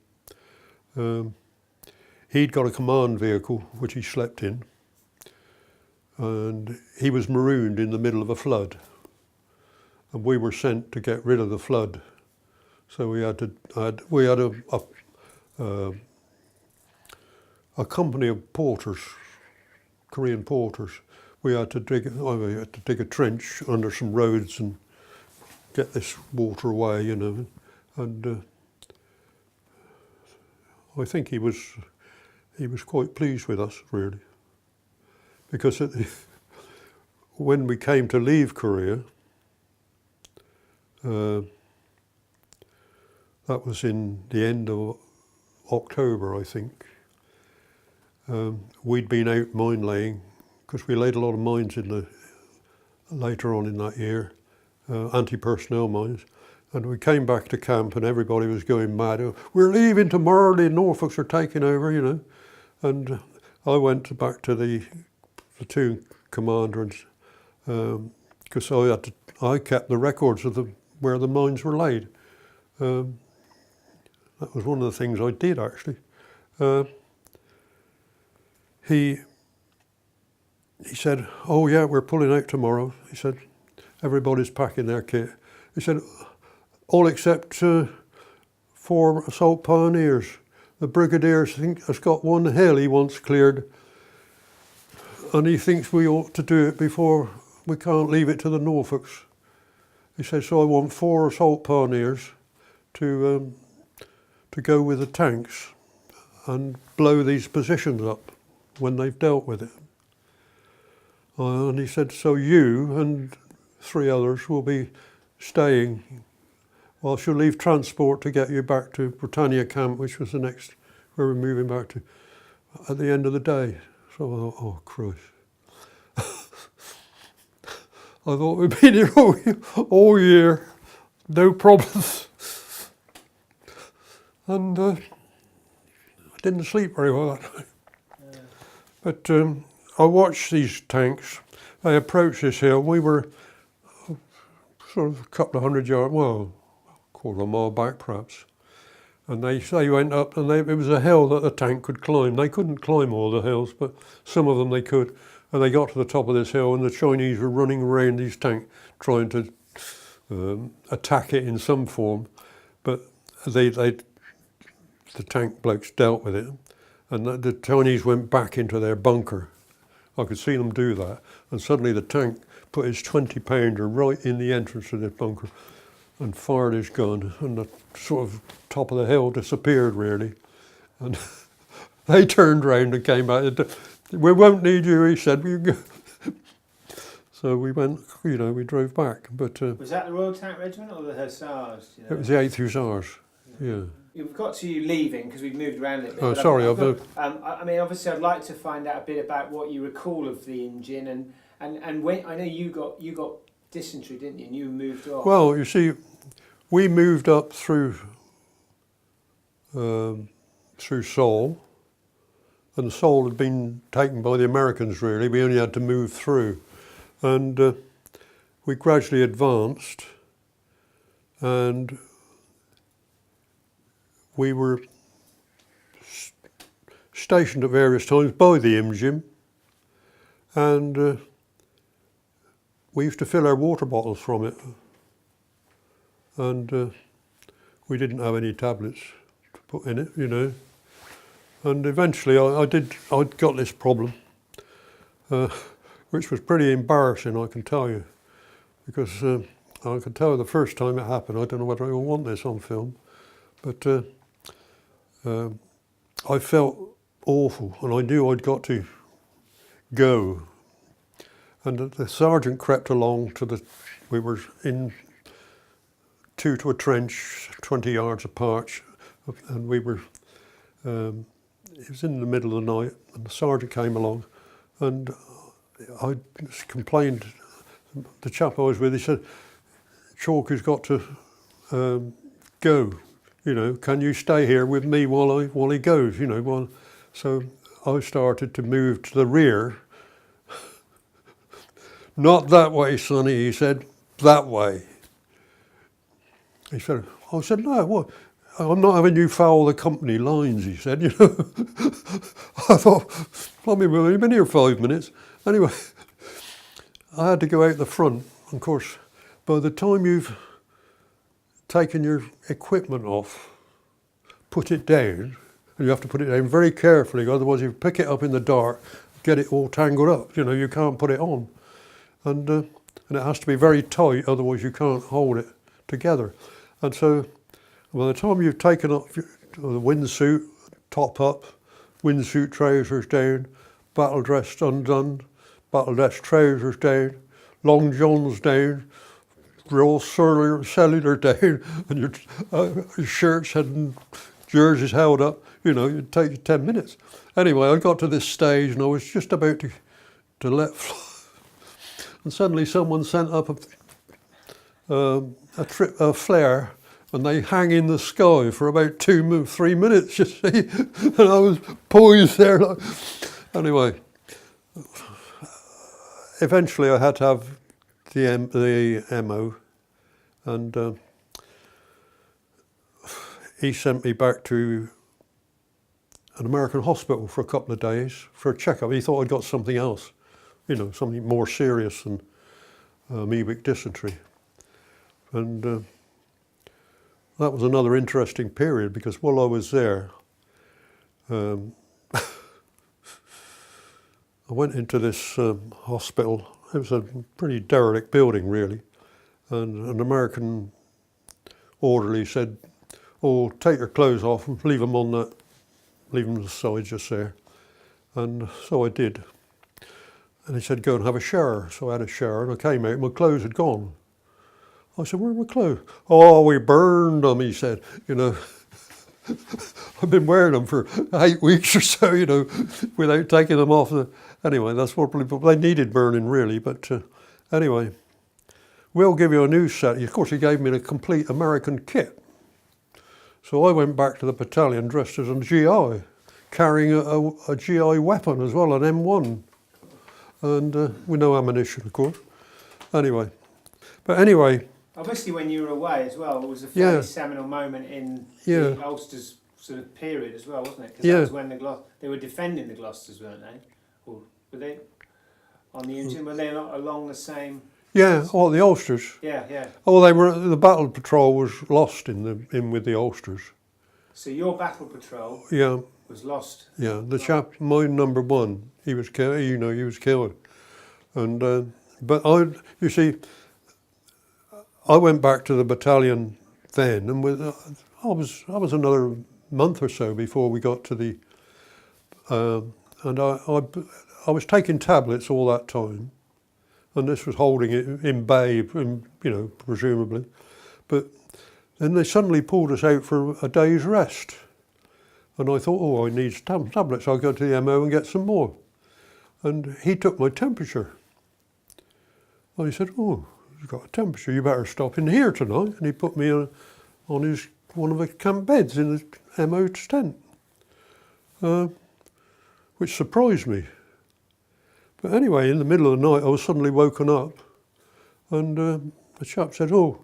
he'd got a command vehicle which he slept in, and he was marooned in the middle of a flood, and we were sent to get rid of the flood. So we had a company of porters, Korean porters. We had to dig a trench under some roads and get this water away, you know. And I think he was quite pleased with us, really, because when we came to leave Korea, that was in the end of October, I think. We'd been out mine laying, because we laid a lot of mines later on in that year, anti-personnel mines, and we came back to camp and everybody was going mad. We're leaving tomorrow, the Norfolks are taking over, you know. And I went back to the platoon commander, because I kept the records of where the mines were laid. That was one of the things I did, actually. He said, oh yeah, we're pulling out tomorrow. He said, everybody's packing their kit. He said, all except 4 assault pioneers. The brigadier has got one hill he wants cleared, and he thinks we ought to do it before, we can't leave it to the Norfolks. He said, so I want 4 assault pioneers to go with the tanks and blow these positions up when they've dealt with it. And he said, so you and 3 others will be staying whilst you leave transport to get you back to Britannia Camp, which was the next, where we're moving back to, at the end of the day. So I thought, oh Christ. I thought we'd been here all year, no problems. And I didn't sleep very well that night. Yeah. But I watched these tanks. They approached this hill. We were sort of a couple of 100 yards, well, a quarter of a mile back perhaps. And they went up, and it was a hill that the tank could climb. They couldn't climb all the hills, but some of them they could. And they got to the top of this hill, and the Chinese were running around these tanks trying to attack it in some form. But the tank blokes dealt with it, and the Chinese went back into their bunker. I could see them do that, and suddenly the tank put his 20-pounder right in the entrance of this bunker and fired his gun, and the sort of top of the hill disappeared, really. And they turned round and came back. We won't need you, he said. So we went, you know, we drove back. But was that the Royal Tank Regiment or the Hussars? You know? It was the 8th Hussars, yeah. You've got to you leaving, because we've moved around a little bit. Oh, sorry. I mean, obviously, I'd like to find out a bit about what you recall of the Imjin, and when I know you got dysentery, didn't you? And you moved off. Well, you see, we moved up through Seoul, and Seoul had been taken by the Americans. Really, we only had to move through, and we gradually advanced, and we were stationed at various times by the Imjim, and we used to fill our water bottles from it, and we didn't have any tablets to put in it, you know. And eventually I'd got this problem, which was pretty embarrassing, I can tell you, because I could tell the first time it happened. I don't know whether I will want this on film, but I felt awful, and I knew I'd got to go. And the sergeant crept along we were in two to a trench, 20 yards apart, and we were, it was in the middle of the night, and the sergeant came along, and I complained, the chap I was with, he said, Chalky's got to go, can you stay here with me while he goes, so I started to move to the rear. Not that way, Sonny, he said, that way. I said, no, what? I'm not having you foul the company lines, he said, I thought, we've only been here 5 minutes. Anyway, I had to go out the front. Of course, by the time you've taken your equipment off, put it down, and you have to put it down very carefully, otherwise you pick it up in the dark, get it all tangled up, you can't put it on. And it has to be very tight, otherwise you can't hold it together. And so by the time you've taken off the windsuit, top up, windsuit trousers down, battle dress undone, battle dress trousers down, long johns down, real cellular down, and your shirts and jerseys held up, it'd take you 10 minutes. Anyway, I got to this stage and I was just about to let fly. And suddenly someone sent up a flare, and they hang in the sky for about 3 minutes, you see. And I was poised there. Anyway, eventually I had to have the MO, and he sent me back to an American hospital for a couple of days for a checkup. He thought I'd got something else, something more serious than amoebic dysentery. And that was another interesting period, because while I was there, I went into this hospital. It was a pretty derelict building, really, and an American orderly said, "Oh, take your clothes off and leave them on the side just there." And so I did. And he said, "Go and have a shower." So I had a shower, and I came out, and my clothes had gone. I said, "Where are my clothes?" "Oh, we burned them," he said. I've been wearing them for 8 weeks or so, without taking them off. Anyway, that's what they needed burning, really. But anyway, we'll give you a new set. Of course, he gave me a complete American kit. So I went back to the battalion dressed as a GI, carrying a GI weapon as well, an M1. And with no ammunition, of course. Anyway. Obviously, when you were away as well, it was a fairly seminal moment in the Ulsters sort of period as well, wasn't it? Because that was when they were defending the Gloucesters, weren't they? Or were they on the Unity? Were they not along the same? Yeah, all the Ulsters. Yeah. Oh, the battle patrol was lost in with the Ulsters. So your battle patrol was lost. Yeah, the chap, mine number 1, he was killed. He was killed. And but you see, I went back to the battalion then, and I was another month or so before we got to the. And I was taking tablets all that time, and this was holding it in bay, presumably. But then they suddenly pulled us out for a day's rest. And I thought, I need tablets. I'll go to the MO and get some more. And he took my temperature. And he said, "Oh, you've got a temperature, you better stop in here tonight." And he put me on one of the camp beds in the MO's tent, which surprised me. But anyway, in the middle of the night, I was suddenly woken up, and the chap said, "Oh,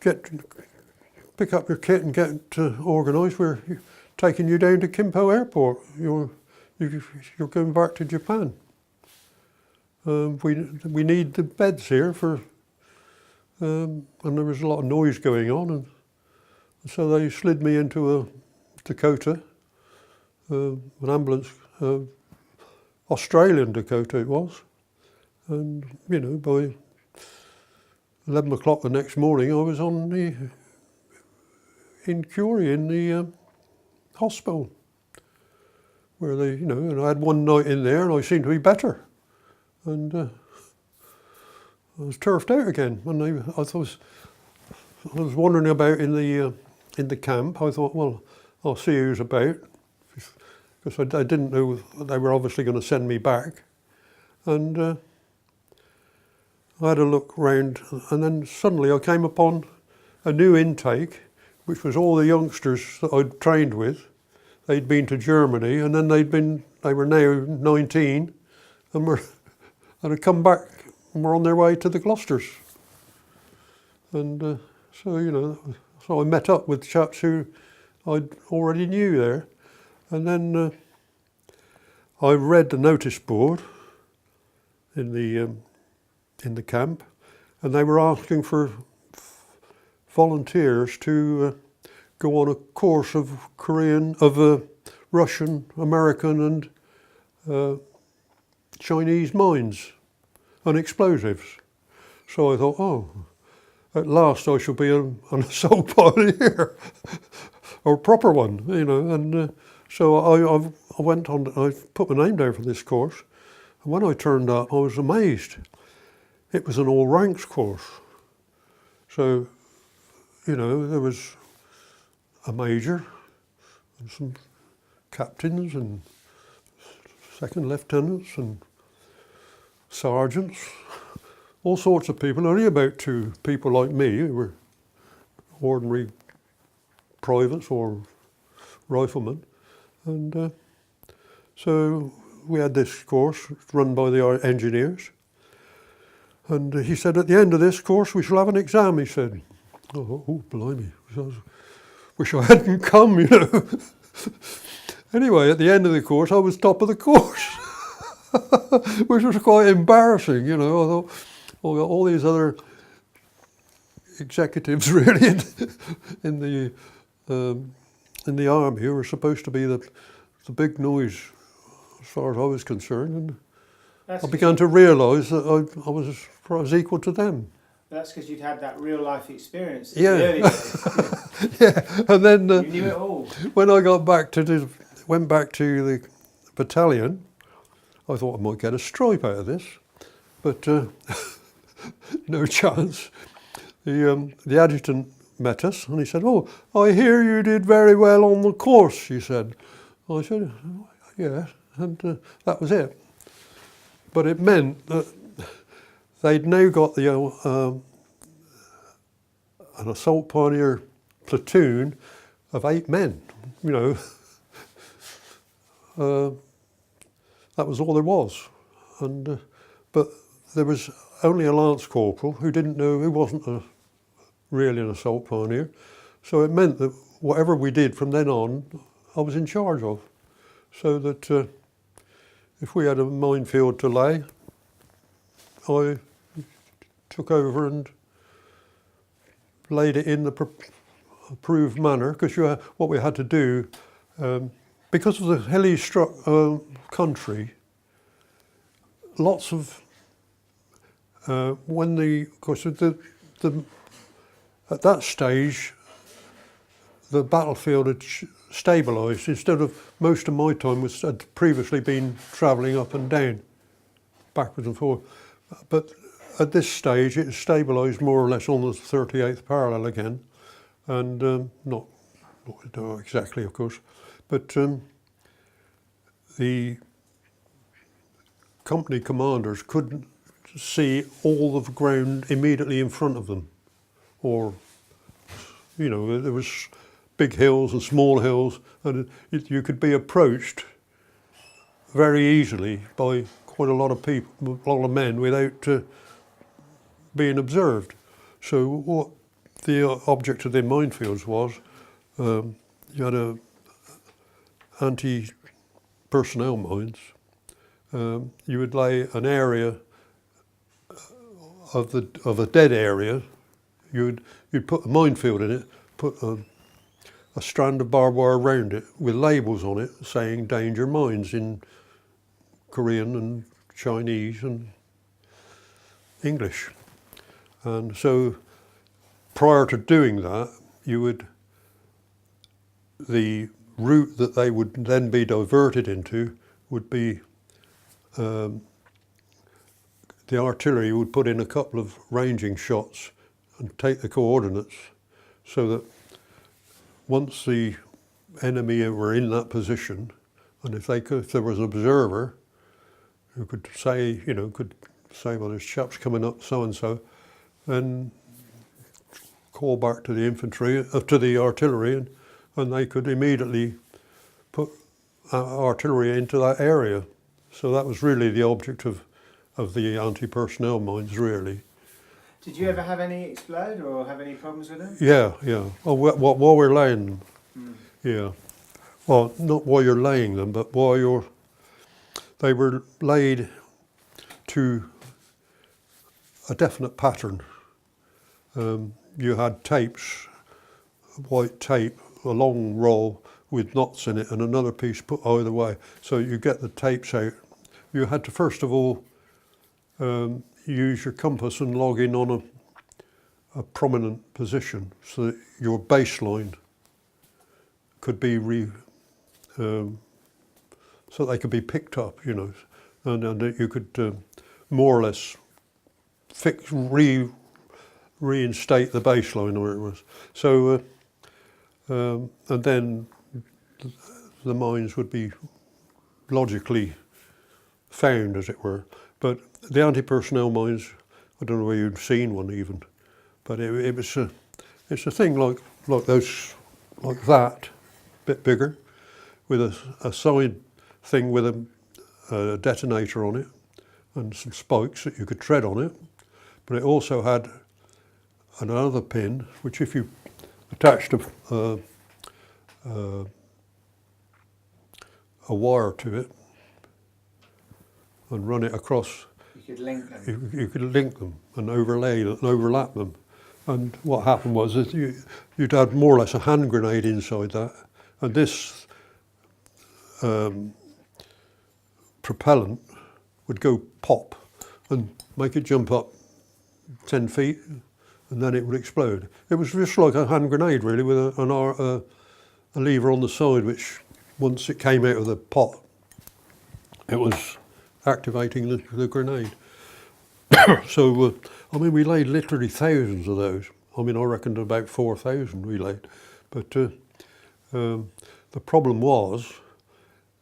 pick up your kit and get organised. We're taking you down to Kimpo Airport. You're going back to Japan. We need the beds here for." And there was a lot of noise going on, and so they slid me into a Dakota, an ambulance, Australian Dakota it was, and by 11 o'clock the next morning I was in Curie in the hospital, where and I had one night in there and I seemed to be better. and I was turfed out again. When I was wandering about in the camp. I thought, well, I'll see who's about, because I didn't know they were obviously going to send me back, and I had a look round, and then suddenly I came upon a new intake, which was all the youngsters that I'd trained with. They'd been to Germany, and then they were now 19, and had come back and were on their way to the Gloucesters. And so I met up with chaps who I already knew there, and then I read the notice board in the camp, and they were asking for volunteers to go on a course of Russian, American, and Chinese mines and explosives. So I thought, oh, at last I shall be an assault pioneer, or a proper one, And so I went on. I put my name down for this course, and when I turned up, I was amazed. It was an all ranks course. So, there was a major, and some captains, and second lieutenants, and sergeants. All sorts of people, only about 2 people like me who were ordinary privates or riflemen. And so we had this course run by the engineers. And he said, at the end of this course, we shall have an exam, he said. Oh, blimey. Wish I hadn't come, Anyway, at the end of the course, I was top of the course, which was quite embarrassing, I thought, all these other executives really in the army who were supposed to be the big noise as far as I was concerned, and I began to realise that I was equal to them. That's because you'd had that real life experience. Yeah. In the early days. Yeah, and then You knew it all. when I went back to the battalion, I thought I might get a stripe out of this, but no chance. The adjutant met us, and he said, "Oh, I hear you did very well on the course," he said. I said, "Yeah," and that was it. But it meant that they'd now got an assault pioneer platoon of 8 men, that was all there was. And but there was only a lance corporal who wasn't really an assault pioneer. So it meant that whatever we did from then on, I was in charge of. So that if we had a minefield to lay, I took over and laid it in the approved manner, because what we had to do, because of the hilly country, lots of at that stage the battlefield had stabilised. Instead of most of my time had previously been travelling up and down, backwards and forwards, but at this stage it stabilised more or less on the 38th parallel again, and not exactly, of course, but the company commanders couldn't see all of the ground immediately in front of them, or there was big hills and small hills, and you could be approached very easily by quite a lot of people, a lot of men, without being observed. So what the object of the minefields was, you had anti-personnel mines. You would lay an area of a dead area. You'd put a minefield in it, put a strand of barbed wire around it with labels on it saying "danger mines" in Korean and Chinese and English. And so prior to doing that, the route that they would then be diverted into would be the artillery would put in a couple of ranging shots and take the coordinates, so that once the enemy were in that position, and if there was an observer who could say, well, this chap's coming up so and so, then call back to the infantry, to the artillery, and they could immediately put artillery into that area. So that was really the object of the anti-personnel mines, really. Did you ever have any explode or have any problems with them? Yeah. Oh, while we're laying them. Yeah. Well, not while you're laying them, but they were laid to a definite pattern. You had tapes, white tape, a long roll with knots in it, and another piece put either way. So you get the tapes out. You had to first of all use your compass and log in on a prominent position, so that your baseline could be so they could be picked up, and that you could more or less reinstate the baseline where it was. So, and then the mines would be logically found, as it were. But the anti-personnel mines, I don't know whether you've seen one even, but it's a thing like those, like that, a bit bigger, with a side thing with a detonator on it and some spikes that you could tread on it. But it also had another pin, which if you attached a wire to it and run it across, You could link them. you could link them and overlap them. And what happened was that you'd had more or less a hand grenade inside that, and this propellant would go pop and make it jump up 10 feet, and then it would explode. It was just like a hand grenade, really, with a lever on the side, which once it came out of the pot, it was activating the grenade. So, we laid literally thousands of those. I reckoned about 4,000 we laid. But the problem was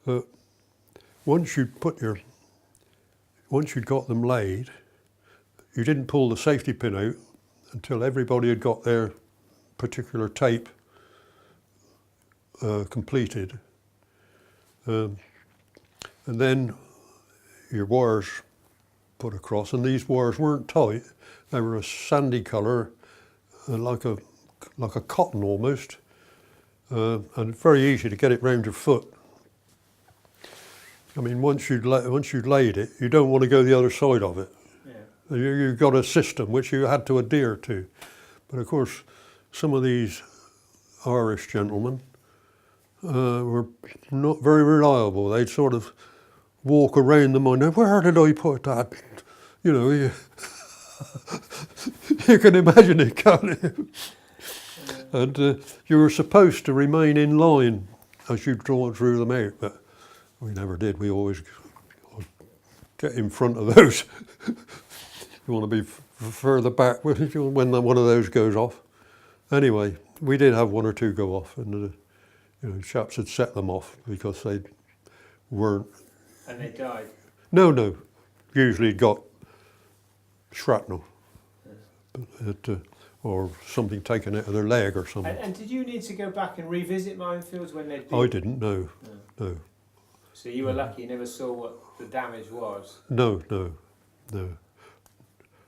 that once you'd got them laid, you didn't pull the safety pin out until everybody had got their particular tape completed. And then your wires put across, and these wires weren't tight. They were a sandy colour, like a cotton almost, and very easy to get it round your foot. Once you'd laid it, you don't want to go the other side of it. Yeah. You've got a system which you had to adhere to. But of course, some of these Irish gentlemen were not very reliable. They'd sort of walk around the mine. Where did I put that? You can imagine it, can't you? And you were supposed to remain in line as you drew them out, but we never did. We always get in front of those. You want to be further back when one of those goes off. Anyway, we did have one or two go off, and chaps had set them off because they weren't. And they died? No. Usually got shrapnel. Or something taken out of their leg or something. And did you need to go back and revisit minefields when they'd been? I didn't, no. So you were lucky, you never saw what the damage was? No.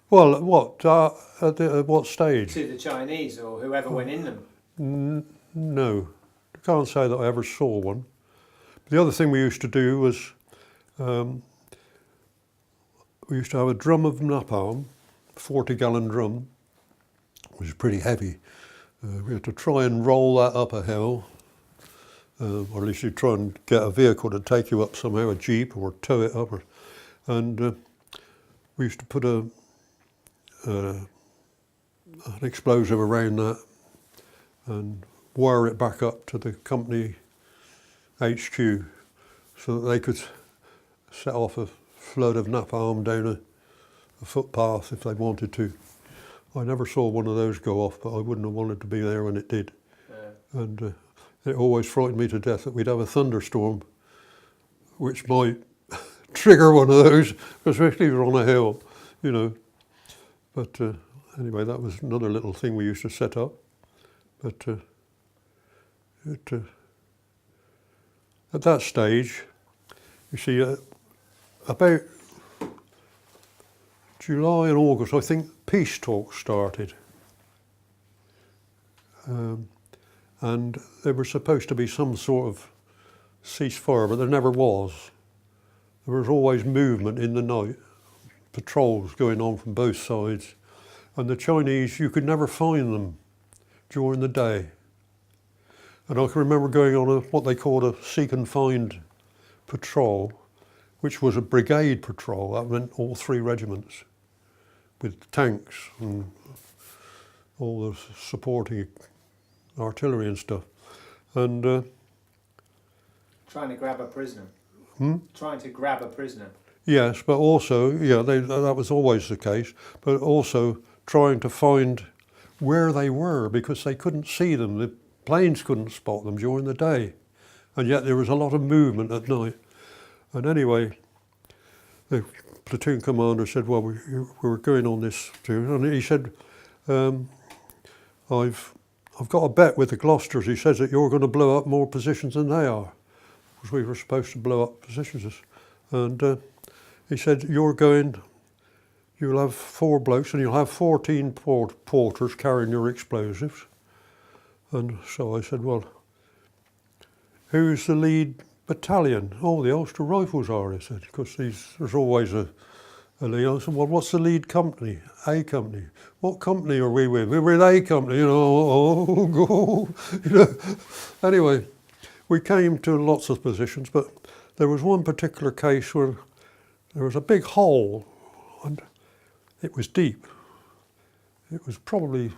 Well, at what stage? To the Chinese or whoever went in them? No. I can't say that I ever saw one. The other thing we used to do was, we used to have a drum of napalm, 40-gallon drum, which was pretty heavy. We had to try and roll that up a hill, or at least you'd try and get a vehicle to take you up somehow, a jeep, or tow it up. And we used to put an explosive around that and wire it back up to the company HQ so that they could set off a flood of napalm down a footpath if they wanted to. I never saw one of those go off, but I wouldn't have wanted to be there when it did. And it always frightened me to death that we'd have a thunderstorm, which might trigger one of those, especially if you're on a hill, you know. But anyway, that was another little thing we used to set up. But at that stage, you see, about July and August, I think peace talks started. And there was supposed to be some sort of ceasefire, but there never was. There was always movement in the night, patrols going on from both sides. And the Chinese, you could never find them during the day. And I can remember going on what they called a seek and find patrol, which was a brigade patrol. That meant all 3 regiments with tanks and all the supporting artillery and stuff. And Trying to grab a prisoner. Trying to grab a prisoner. yes, but also, yeah, that was always the case, but also trying to find where they were because they couldn't see them. The planes couldn't spot them during the day. And yet there was a lot of movement at night. And anyway, the platoon commander said, well, we were going on this too. And he said, I've got a bet with the Gloucesters. He says that you're going to blow up more positions than they are. Because we were supposed to blow up positions. And he said, you'll have 4 blokes and you'll have 14 porters carrying your explosives. And so I said, well, who's the lead battalion? Oh, the Ulster Rifles are, he said, because there's always a lead. I said, well, what's the lead company? A company. What company are we with? We're with A company, you know, oh, go. You know. Anyway, we came to lots of positions, but there was one particular case where there was a big hole and it was deep. It was probably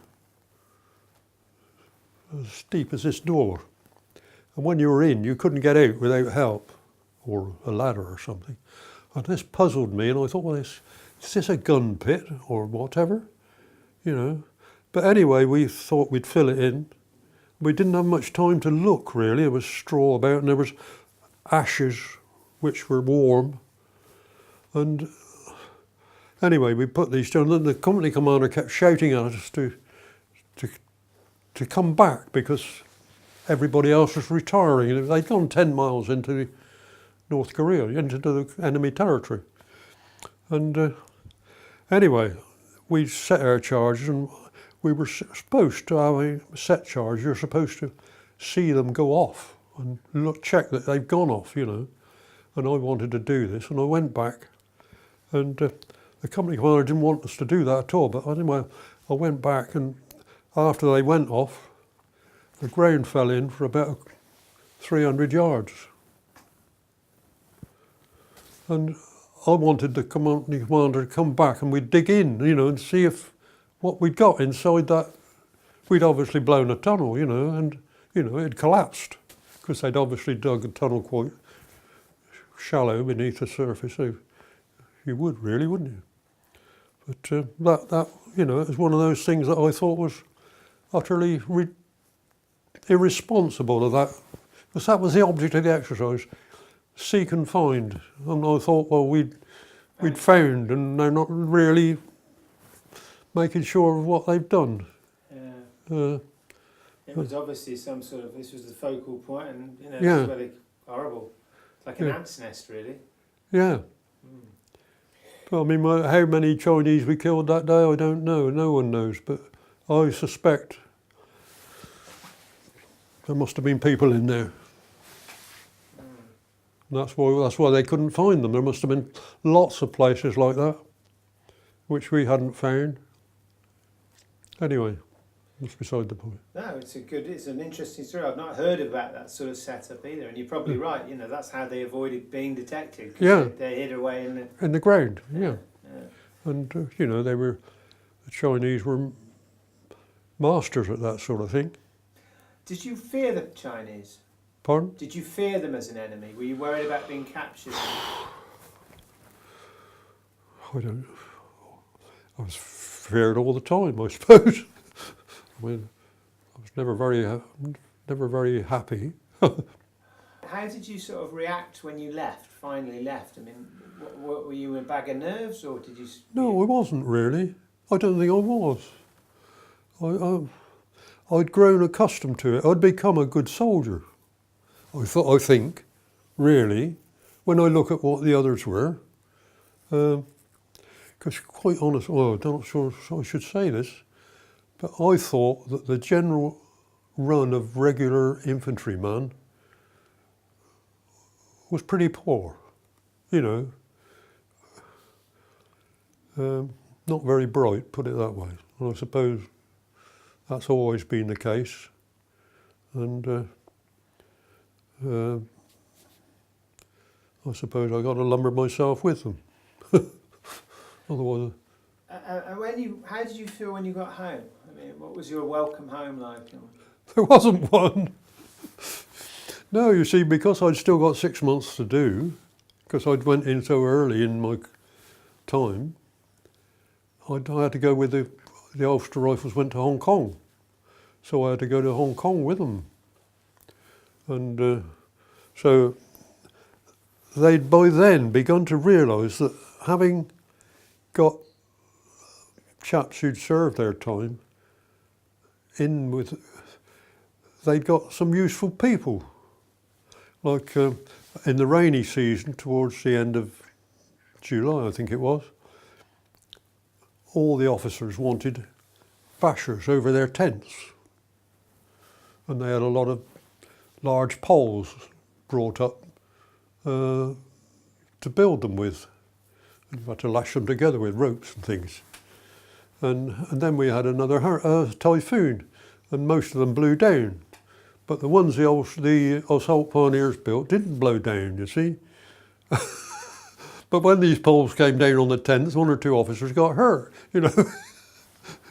as deep as this door. And when you were in, you couldn't get out without help or a ladder or something. And this puzzled me, and I thought, well, is this a gun pit or whatever? You know. But anyway, we thought we'd fill it in. We didn't have much time to look, really. There was straw about, and there was ashes, which were warm. And anyway, we put these down, and the company commander kept shouting at us to come back because everybody else was retiring. They'd gone 10 miles into North Korea, into the enemy territory. And anyway, we set our charges, and we were supposed to have a set charge. You're supposed to see them go off and check that they've gone off, you know. And I wanted to do this, and I went back, and the company commander didn't want us to do that at all. But anyway, I went back, and after they went off, the ground fell in for about 300 yards. And I wanted the company commander to come back and we'd dig in, you know, and see if what we'd got inside that. We'd obviously blown a tunnel, you know, and, you know, it had collapsed because they'd obviously dug a tunnel quite shallow beneath the surface. So you would really, wouldn't you? But that, you know, it was one of those things that I thought was utterly irresponsible of that, because that was the object of the exercise, seek and find. And I thought, well, we'd found, and they're not really making sure of what they've done. It was obviously some sort of, this was the focal point, and you know, Yeah. it's really horrible. It's like an ant's nest, really. Yeah. But I mean, how many Chinese we killed that day, I don't know. No one knows, but I suspect there must have been people in there. And that's why they couldn't find them. There must have been lots of places like that, which we hadn't found. Anyway, that's beside the point. No, it's an interesting story. I've not heard about that sort of setup either, and you're probably right. You know, that's how they avoided being detected. 'Cause Yeah. they hid away in the. In the ground, yeah. Yeah. And you know, the Chinese were masters at that sort of thing. Did you fear the Chinese? Pardon? Did you fear them as an enemy? Were you worried about being captured? I don't. I was feared all the time, I suppose. I mean, I was never very happy. How did you sort of react when you finally left? I mean, were you in a bag of nerves, or did you... No, I wasn't really. I don't think I was. I'd grown accustomed to it. I'd become a good soldier. I think, really, when I look at what the others were. Because quite honest, well, I'm not sure I should say this, but I thought that the general run of regular infantryman was pretty poor, you know, not very bright, put it that way. And I suppose that's always been the case. And I suppose I got to lumber myself with them. Otherwise, And how did you feel when you got home? I mean, what was your welcome home like? there wasn't one. No, you see, because I'd still got 6 months to do, because I'd went in so early in my time, I had to go with the Ulster Rifles went to Hong Kong. So I had to go to Hong Kong with them. And so they'd by then begun to realise that having got chaps who'd served their time in with, they'd got some useful people. Like in the rainy season, towards the end of July, I think it was, all the officers wanted bashers over their tents. And they had a lot of large poles brought up to build them with. And you had to lash them together with ropes and things. And then we had another typhoon, and most of them blew down. But the ones the assault pioneers built didn't blow down, you see. But when these poles came down on the tents, 1 or 2 officers got hurt, you know,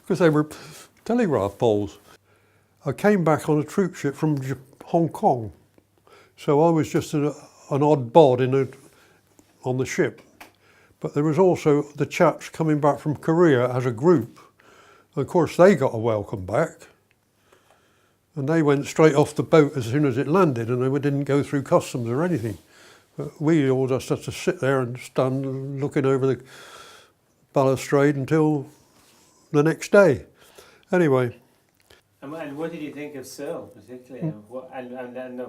because they were telegraph poles. I came back on a troop ship from Hong Kong, so I was just an odd bod on the ship. But there was also the chaps coming back from Korea as a group. Of course, they got a welcome back. And they went straight off the boat as soon as it landed, and they didn't go through customs or anything. But we all just had to sit there and stand looking over the balustrade until the next day. Anyway. And what did you think of Searle, particularly? And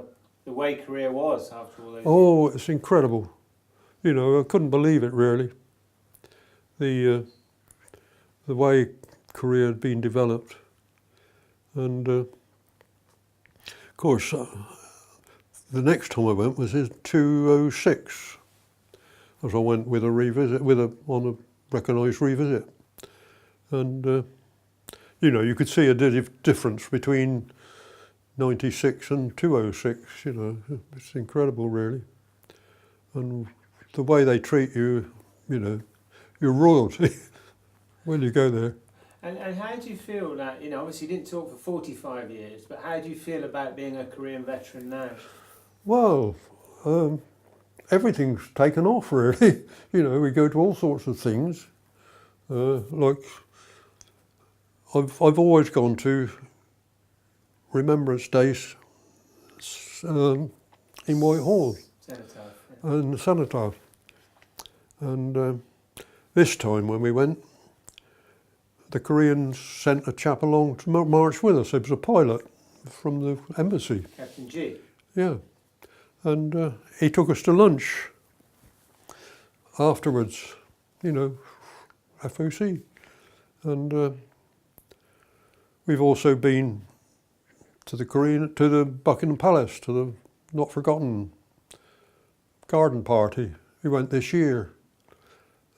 the way Korea was after all those years? It's incredible. You know, I couldn't believe it, really. The way Korea had been developed. And of course, the next time I went was in 2006, as I went with a revisit, on a recognised revisit. And, you know, you could see a difference between 96 and 206, you know, it's incredible, really. And the way they treat you, you know, you're royalty when you go there. And how do you feel that, you know, obviously you didn't talk for 45 years, but how do you feel about being a Korean veteran now? Well, everything's taken off, really. You know, we go to all sorts of things. Like, I've always gone to Remembrance Days in Whitehall. Cenotaph. Yeah. And the Cenotaph. And this time when we went, the Koreans sent a chap along to march with us. It was a pilot from the embassy. Captain G? Yeah. And he took us to lunch afterwards, you know, FOC. And we've also been to the Buckingham Palace, to the Not Forgotten garden party. We went this year.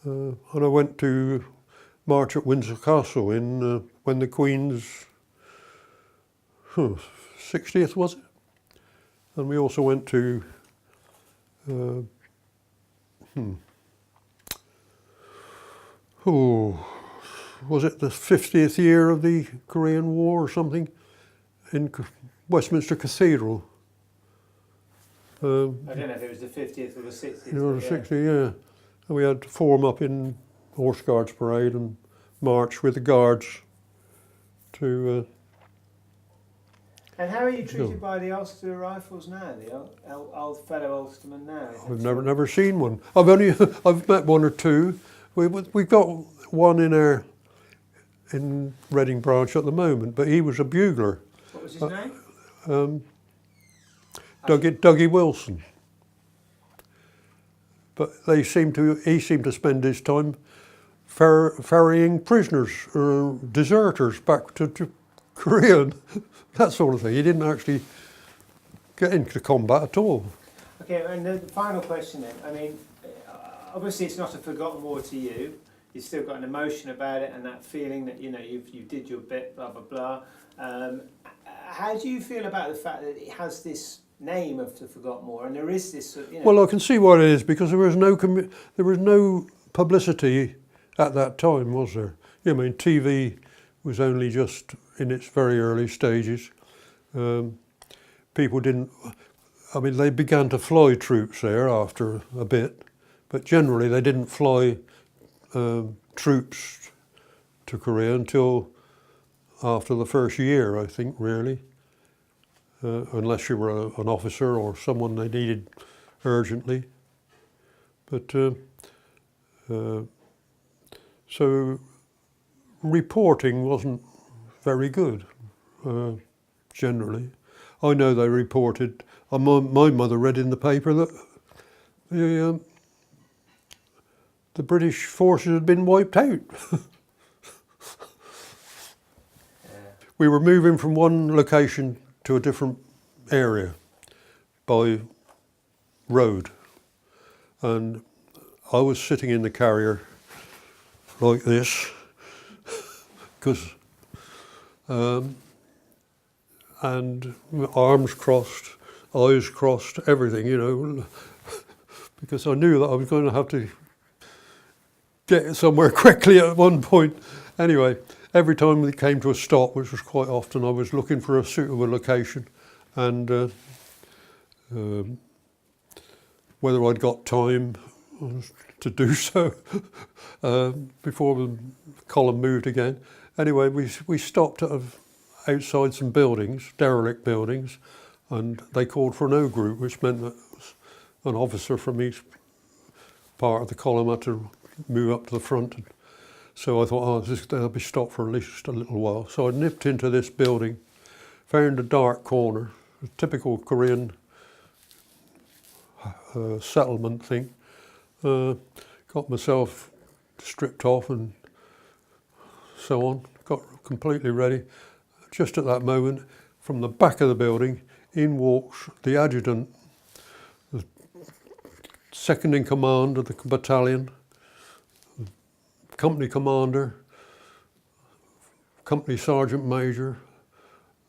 And I went to march at Windsor Castle when the Queen's 60th, was it? And we also went to was it the 50th year of the Korean War or something in Westminster Cathedral? I don't know if it was the 50th or the 60th. You know, the 60th, yeah. And we had to form up in Horse Guards Parade and march with the guards to. And how are you treated by the Ulster Rifles now, the old fellow Ulstermen now? I've never seen one. I've met one or two. We've got one in Reading branch at the moment, but he was a bugler. What was his name? Dougie Wilson. But he seemed to spend his time ferrying prisoners or deserters back to Korea and that sort of thing. He didn't actually get into combat at all. Okay, and the final question then. I mean, obviously it's not a forgotten war to you. You've still got an emotion about it and that feeling that, you know, you did your bit, blah, blah, blah. How do you feel about the fact that it has this name of the Forgotten War and there is this, you know... Well, I can see what it is because there was no publicity at that time, was there? I mean, TV was only just in its very early stages. People didn't... I mean, they began to fly troops there after a bit, but generally they didn't fly troops to Korea until after the first year, I think, really. Unless you were an officer or someone they needed urgently. But so reporting wasn't very good, generally. I know they reported, my mother read in the paper that the British forces had been wiped out. We were moving from one location to a different area by road, and I was sitting in the carrier like this because and arms crossed, eyes crossed, everything, you know, because I knew that I was going to have to get somewhere quickly at one point. Anyway, every time we came to a stop, which was quite often, I was looking for a suitable location and whether I'd got time to do so before the column moved again. Anyway, we stopped outside some buildings, derelict buildings, and they called for an O group, which meant that an officer from each part of the column had to move up to the front. So I thought, they'll be stopped for at least a little while. So I nipped into this building, found a dark corner, a typical Korean settlement thing. Got myself stripped off and so on, got completely ready. Just at that moment, from the back of the building, in walks the adjutant, the second in command of the battalion, company commander, company sergeant major,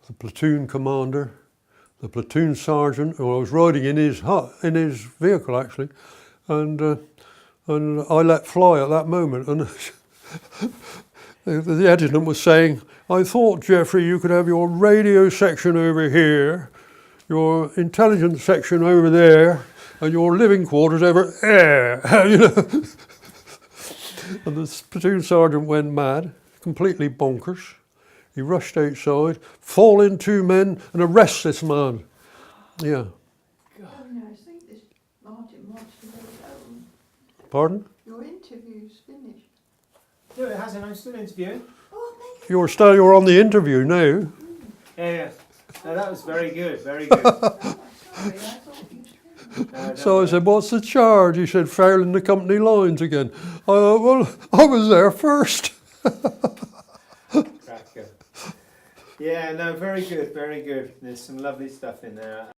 the platoon commander, the platoon sergeant, who I was riding in his vehicle actually, and I let fly at that moment, and the adjutant was saying, "I thought, Geoffrey, you could have your radio section over here, your intelligence section over there, and your living quarters over there." You know. And the platoon sergeant went mad, completely bonkers. He rushed outside, fall in 2 men and arrest this man. Yeah. Oh no, I think this Martin wants to go home. Pardon? Your interview's finished. No, it hasn't. I'm still interviewing. Oh, thank You're on the interview now. Yeah. No, that was very good. Very good. you. Oh, sorry, I thought you finished. No, So I said, "What's the charge?" He said, "Fouling the company lines again." I thought, well, I was there first. Cracker. Yeah, no, very good, very good. There's some lovely stuff in there.